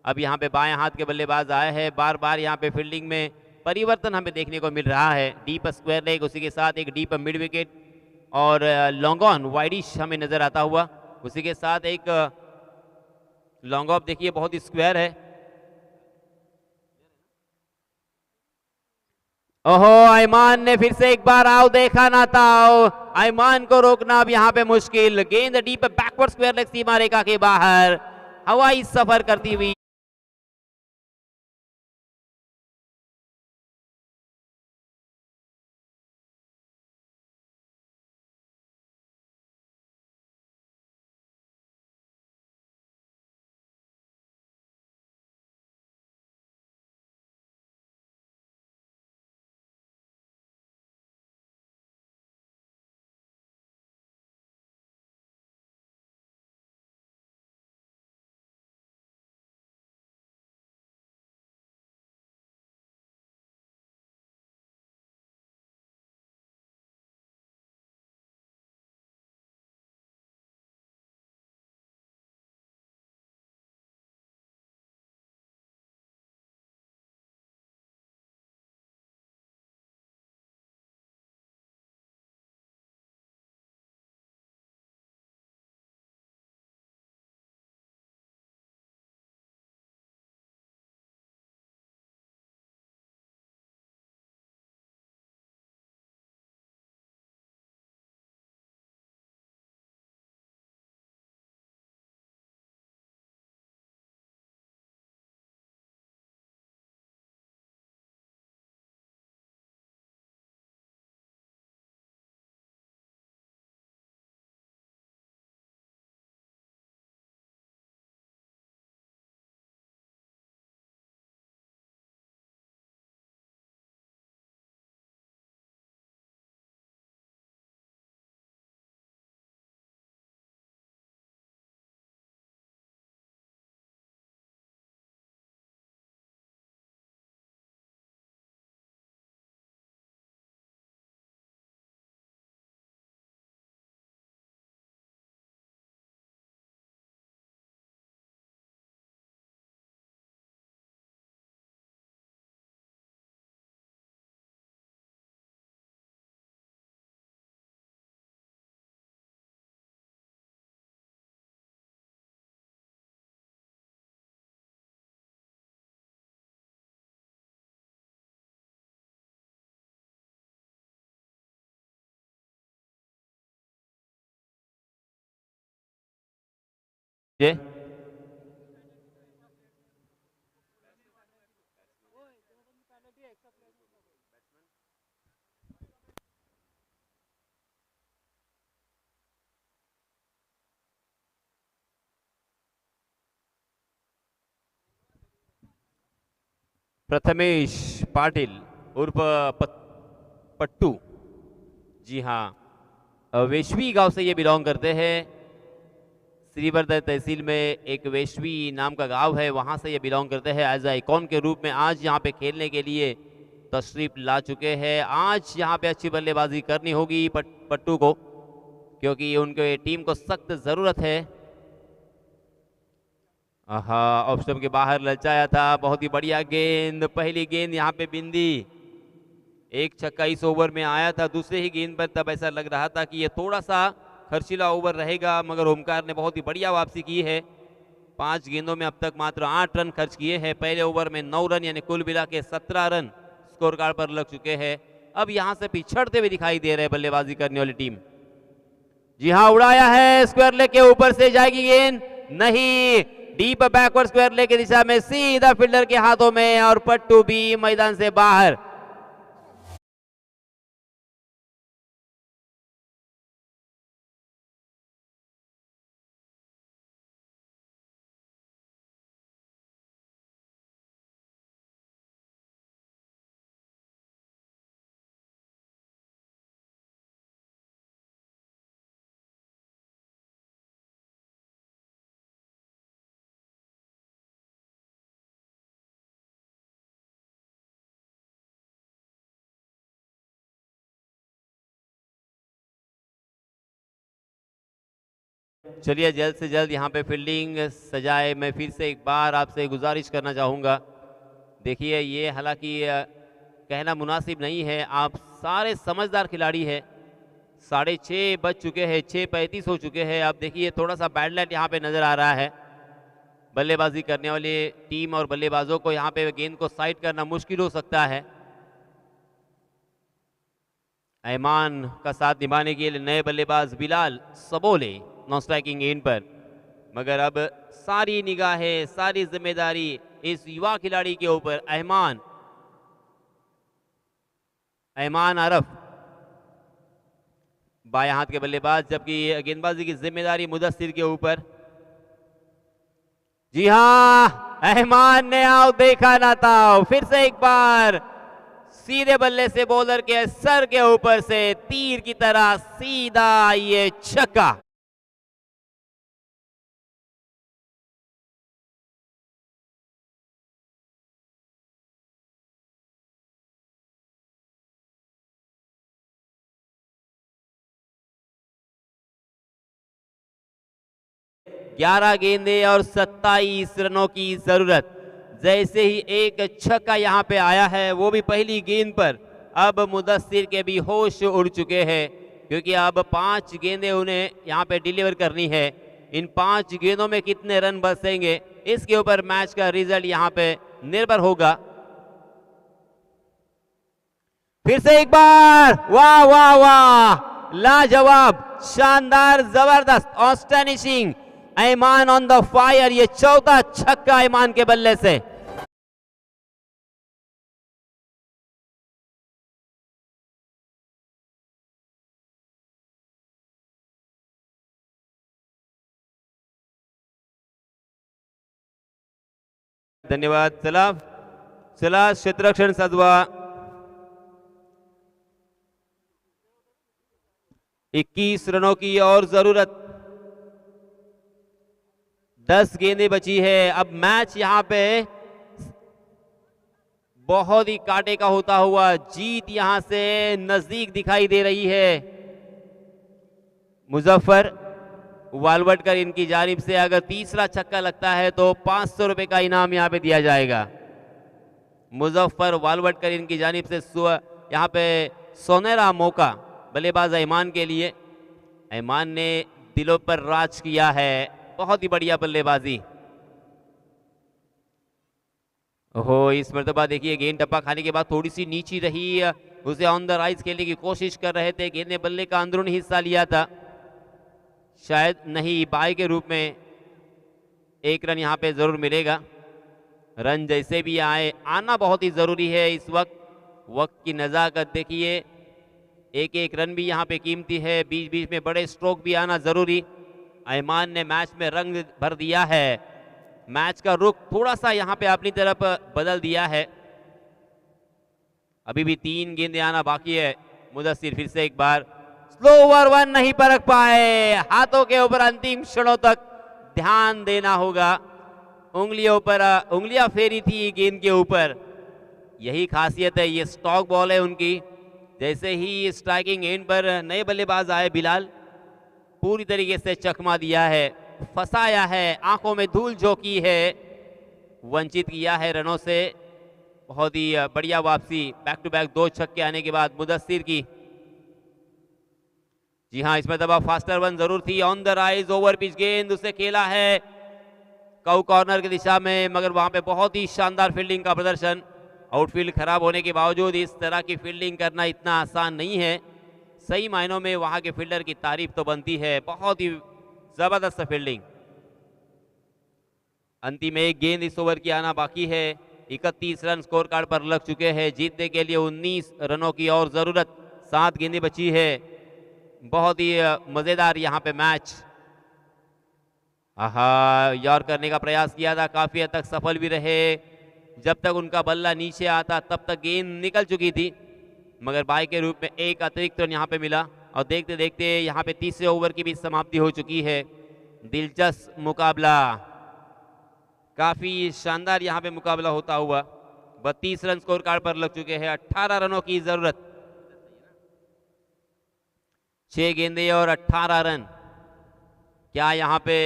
अब यहाँ पे बाएं हाथ के बल्लेबाज आए हैं, बार बार यहाँ पे फील्डिंग में परिवर्तन हमें देखने को मिल रहा है। डीप स्क्वायर लेग, उसी के साथ एक डीप मिड विकेट और लॉन्ग ऑन वाइडिश हमें नजर आता हुआ। उसी के साथ एक लॉन्ग ऑफ देखिए बहुत ही स्क्वायर है। ओहो, आयमान ने फिर से एक बार आओ देखा ना था, आयमान को रोकना अब यहाँ पे मुश्किल। गेंद डीप बैकवर्ड स्क्वायर लेग सीमा रेखा के बाहर हवाई सफर करती हुई। ये प्रथमेश पाटिल उर्फ पट्टू, जी हाँ, वेशवी गांव से ये बिलोंग करते हैं। श्रीवर्धन तहसील में एक वेशवी नाम का गांव है, वहां से ये बिलोंग करते हैं। एज आइकॉन के रूप में आज यहाँ पे खेलने के लिए तशरीफ ला चुके हैं। आज यहाँ पे अच्छी बल्लेबाजी करनी होगी पट्टू को, क्योंकि उनके टीम को सख्त जरूरत है। हाँ, ऑफ स्टंप के बाहर ललचाया था, बहुत ही बढ़िया गेंद, पहली गेंद यहाँ पे बिंदी। एक छक्का इस ओवर में आया था, दूसरे ही गेंद पर तब ऐसा लग रहा था कि ये थोड़ा सा खर्चीला ओवर रहेगा, मगर ओमकार ने बहुत ही बढ़िया वापसी की है। 5 गेंदों में अब तक मात्र 8 रन खर्च किए हैं। पहले ओवर में 9 रन, यानी कुल मिला के 17 रन स्कोर कार्ड पर लग चुके हैं। अब यहां से पिछड़ते हुए दिखाई दे रहे बल्लेबाजी करने वाली टीम। जी हाँ, उड़ाया है, स्क्वायर लेग के ऊपर से जाएगी गेंद, नहीं, डीप बैकवर्ड स्क्वायर लेग की दिशा में सीधा फील्डर के हाथों में और पट्टू भी मैदान से बाहर। चलिए जल्द से जल्द यहाँ पे फील्डिंग सजाए। मैं फिर से एक बार आपसे गुजारिश करना चाहूँगा, देखिए ये हालांकि कहना मुनासिब नहीं है, आप सारे समझदार खिलाड़ी हैं, 6:30 बज चुके हैं, 6:35 हो चुके हैं। आप देखिए थोड़ा सा बैड लाइट यहाँ पे नज़र आ रहा है, बल्लेबाजी करने वाली टीम और बल्लेबाजों को यहाँ पे गेंद को साइड करना मुश्किल हो सकता है। ऐमान का साथ निभाने के लिए नए बल्लेबाज बिलाल सबोले नॉन स्ट्राइकिंग गेंद पर, मगर अब सारी निगाहें, सारी जिम्मेदारी इस युवा खिलाड़ी के ऊपर ऐमान आरफ बाएं हाथ के बल्लेबाज, जबकि गेंदबाजी की जिम्मेदारी मुदस्सिर के ऊपर। जी हाँ, ऐमान ने आओ देखा ना था, फिर से एक बार सीधे बल्ले से बॉलर के सर के ऊपर से तीर की तरह सीधा ये छक्का। ग्यारह गेंदे और 27 रनों की जरूरत। जैसे ही एक छक्का यहां पे आया है, वो भी पहली गेंद पर, अब मुदस्सिर के भी होश उड़ चुके हैं, क्योंकि अब 5 गेंदें उन्हें यहां पे डिलीवर करनी है। इन 5 गेंदों में कितने रन बसेंगे, इसके ऊपर मैच का रिजल्ट यहां पे निर्भर होगा। फिर से एक बार, वाह वाह वाह, लाजवाब, शानदार, जबरदस्त, ऑस्टनिशिंग, ऐमान ऑन द फायर। ये चौथा छक्का ऐमान के बल्ले से। धन्यवाद। चला क्षेत्ररक्षण सदवा 21 रनों की और जरूरत, 10 गेंदें बची है। अब मैच यहां पे बहुत ही कांटे का होता हुआ, जीत यहां से नजदीक दिखाई दे रही है। मुजफ्फर वालवटकर इनकी जानिब से अगर तीसरा छक्का लगता है तो 500 रुपए का इनाम यहां पे दिया जाएगा। मुजफ्फर वालवटकर इनकी जानिब से यहां पे सोनेरा मौका बल्लेबाज ऐमान के लिए। ऐमान ने दिलों पर राज किया है, बहुत ही बढ़िया बल्लेबाजी। ओहो, इस मर्तबा देखिए गेंद टप्पा खाने के बाद थोड़ी सी नीची रही, उसे ऑन द राइज खेलने की कोशिश कर रहे थे, गेंद ने बल्ले का अंदरूनी हिस्सा लिया था, शायद नहीं, बाई के रूप में 1 रन यहाँ पे जरूर मिलेगा। रन जैसे भी आए, आना बहुत ही जरूरी है इस वक्त की नजाकत देखिए, एक रन भी यहाँ पे कीमती है, बीच बीच में बड़े स्ट्रोक भी आना जरूरी। ऐमान ने मैच में रंग भर दिया है, मैच का रुख थोड़ा सा यहाँ पे अपनी तरफ बदल दिया है। अभी भी 3 गेंदें आना बाकी है। मुदस्सिर फिर से एक बार, स्लोवर 1 नहीं परख पाए, हाथों के ऊपर अंतिम क्षणों तक ध्यान देना होगा। उंगलियों पर उंगलियां फेरी थी गेंद के ऊपर, यही खासियत है, ये स्टॉक बॉल है उनकी। जैसे ही स्ट्राइकिंग एंड पर नए बल्लेबाज आए बिलाल, पूरी तरीके से चकमा दिया है, फंसाया है, आंखों में धूल झोंकी है, वंचित किया है रनों से। बहुत ही बढ़िया वापसी, बैक टू बैक 2 छक्के आने के बाद मुदस्सिर की। जी हाँ, इसमें दबा फास्टर 1 जरूर थी, on the rise over pitch गेंद उसे खेला है काउ कॉर्नर की दिशा में, मगर वहां पे बहुत ही शानदार फील्डिंग का प्रदर्शन। आउटफील्ड खराब होने के बावजूद इस तरह की फील्डिंग करना इतना आसान नहीं है। सही मायनों में वहां के फील्डर की तारीफ तो बनती है, बहुत ही जबरदस्त फील्डिंग। अंतिम एक गेंद इस ओवर की आना बाकी है। 31 रन स्कोर कार्ड पर लग चुके हैं। जीतने के लिए 19 रनों की और जरूरत, 7 गेंदें बची है। बहुत ही मजेदार यहाँ पे मैच। आहा, यॉर करने का प्रयास किया था, काफी हद तक सफल भी रहे। जब तक उनका बल्ला नीचे आता तब तक गेंद निकल चुकी थी, मगर बाई के रूप में एक अतिरिक्त रन यहाँ पे मिला। और देखते देखते यहाँ पे तीसरे ओवर की भी समाप्ति हो चुकी है। दिलचस्प मुकाबला, काफी शानदार यहाँ पे मुकाबला होता हुआ। 32 रन स्कोर कार्ड पर लग चुके हैं। 18 रनों की जरूरत, 6 गेंदे और 18 रन। क्या यहाँ पे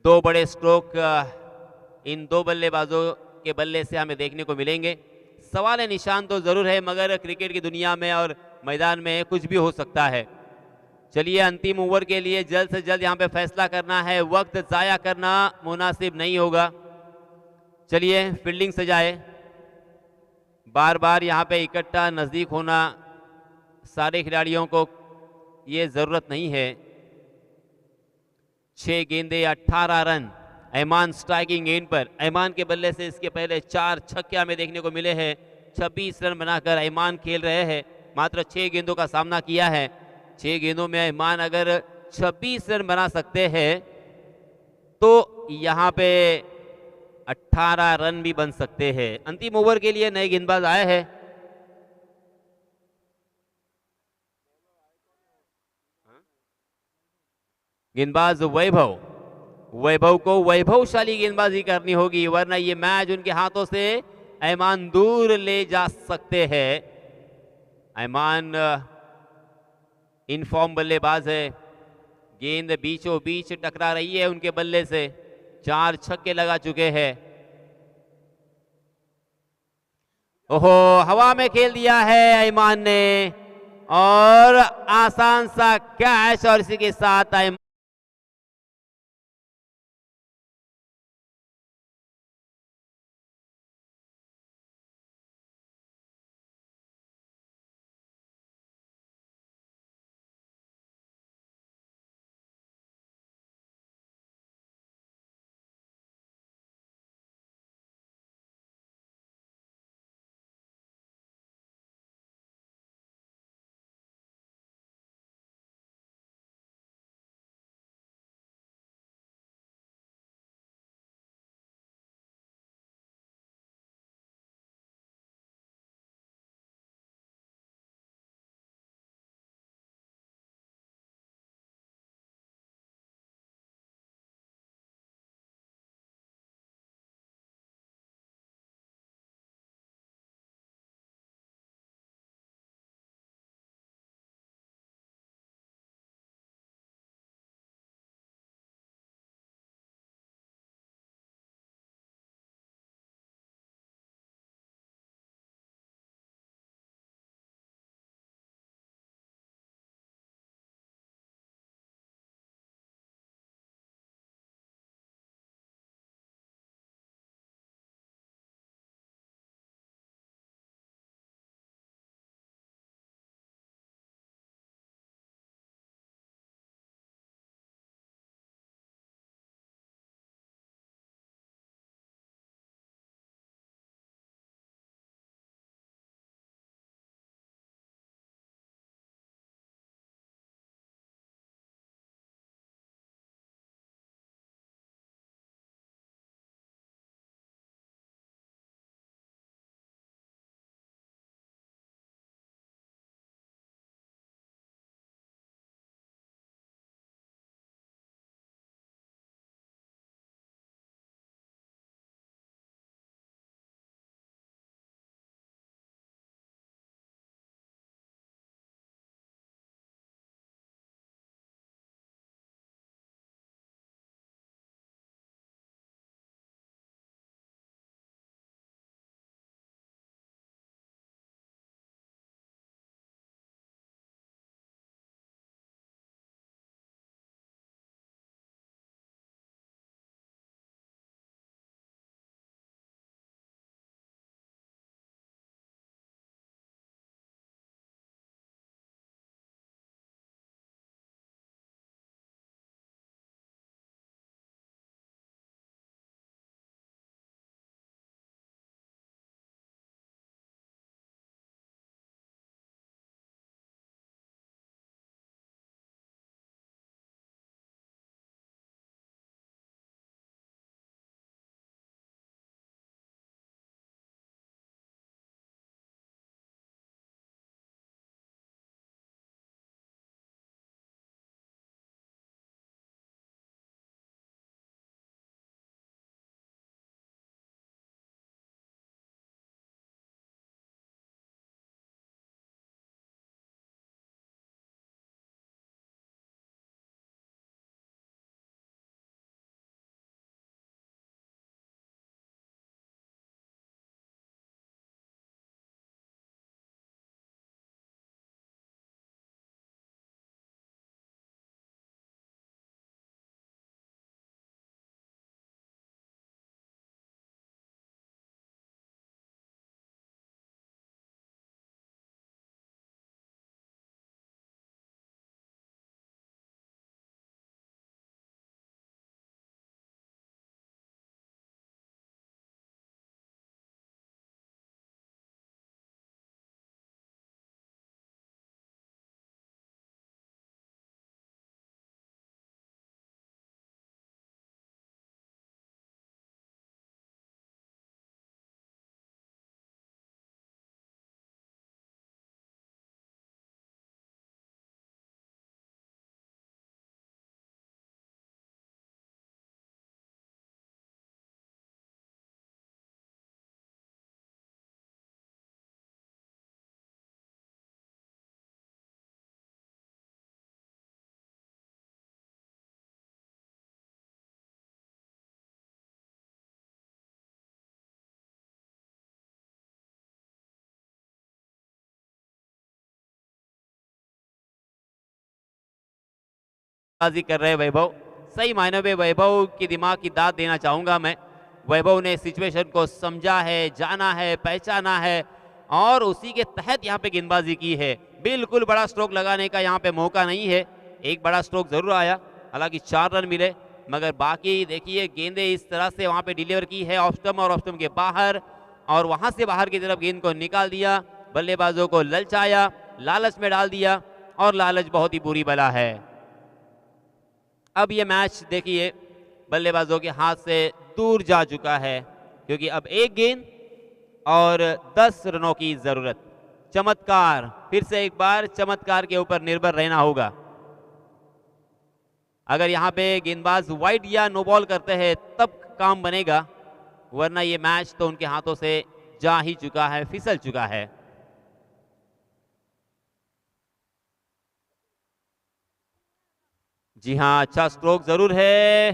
दो बड़े स्ट्रोक इन दो बल्लेबाजों के बल्ले से हमें देखने को मिलेंगे? सवाल है, निशान तो जरूर है, मगर क्रिकेट की दुनिया में और मैदान में कुछ भी हो सकता है। चलिए, अंतिम ओवर के लिए जल्द से जल्द यहाँ पे फैसला करना है, वक्त जाया करना मुनासिब नहीं होगा। चलिए, फील्डिंग से जाए। बार बार यहाँ पे इकट्ठा नजदीक होना सारे खिलाड़ियों को ये जरूरत नहीं है। 6 गेंदे 18 रन। ऐमान स्ट्राइकिंग एंड पर। ऐमान के बल्ले से इसके पहले 4 छक्के हमें देखने को मिले हैं। 26 रन बनाकर ऐमान खेल रहे हैं। मात्र 6 गेंदों का सामना किया है। 6 गेंदों में ऐमान अगर 26 रन बना सकते हैं तो यहाँ पे 18 रन भी बन सकते हैं। अंतिम ओवर के लिए नए गेंदबाज आए हैं। गेंदबाज वैभव। वैभव को वैभवशाली गेंदबाजी करनी होगी, वरना ये मैच उनके हाथों से ऐमान दूर ले जा सकते हैं। ऐमान इनफॉर्म बल्लेबाज है। गेंद बीचों बीच टकरा रही है उनके बल्ले से। 4 छक्के लगा चुके हैं। ओहो, हवा में खेल दिया है ऐमान ने, और आसान सा कैच, और इसी के साथ ऐमान बाजी कर रहे वैभव, सही मायने में वैभव की दिमाग की दाद देना चाहूंगा मैं। वैभव ने सिचुएशन को समझा है, जाना है, पहचाना है और उसी के तहत यहाँ पे गेंदबाजी की है। बिल्कुल बड़ा स्ट्रोक लगाने का यहाँ पे मौका नहीं है। एक बड़ा स्ट्रोक जरूर आया, हालांकि 4 रन मिले, मगर बाकी देखिए गेंदें इस तरह से वहां पे डिलीवर की है ऑफ स्टंप और ऑफ स्टंप के बाहर, और वहां से बाहर की तरफ गेंद को निकाल दिया, बल्लेबाजों को ललचाया, लालच में डाल दिया और लालच बहुत ही बुरी बला है। अब ये मैच देखिए बल्लेबाजों के हाथ से दूर जा चुका है, क्योंकि अब एक गेंद और 10 रनों की जरूरत। चमत्कार, फिर से एक बार चमत्कार के ऊपर निर्भर रहना होगा। अगर यहाँ पे गेंदबाज वाइड या नो बॉल करते हैं तब काम बनेगा, वरना ये मैच तो उनके हाथों से जा ही चुका है, फिसल चुका है। जी हाँ, अच्छा स्ट्रोक जरूर है,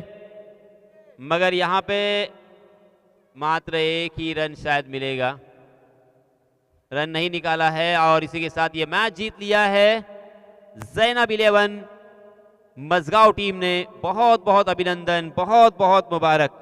मगर यहाँ पे मात्र एक ही रन शायद मिलेगा, रन नहीं निकाला है और इसी के साथ ये मैच जीत लिया है ज़ैनब 11 मजगांव टीम ने। बहुत बहुत अभिनंदन, बहुत बहुत मुबारक।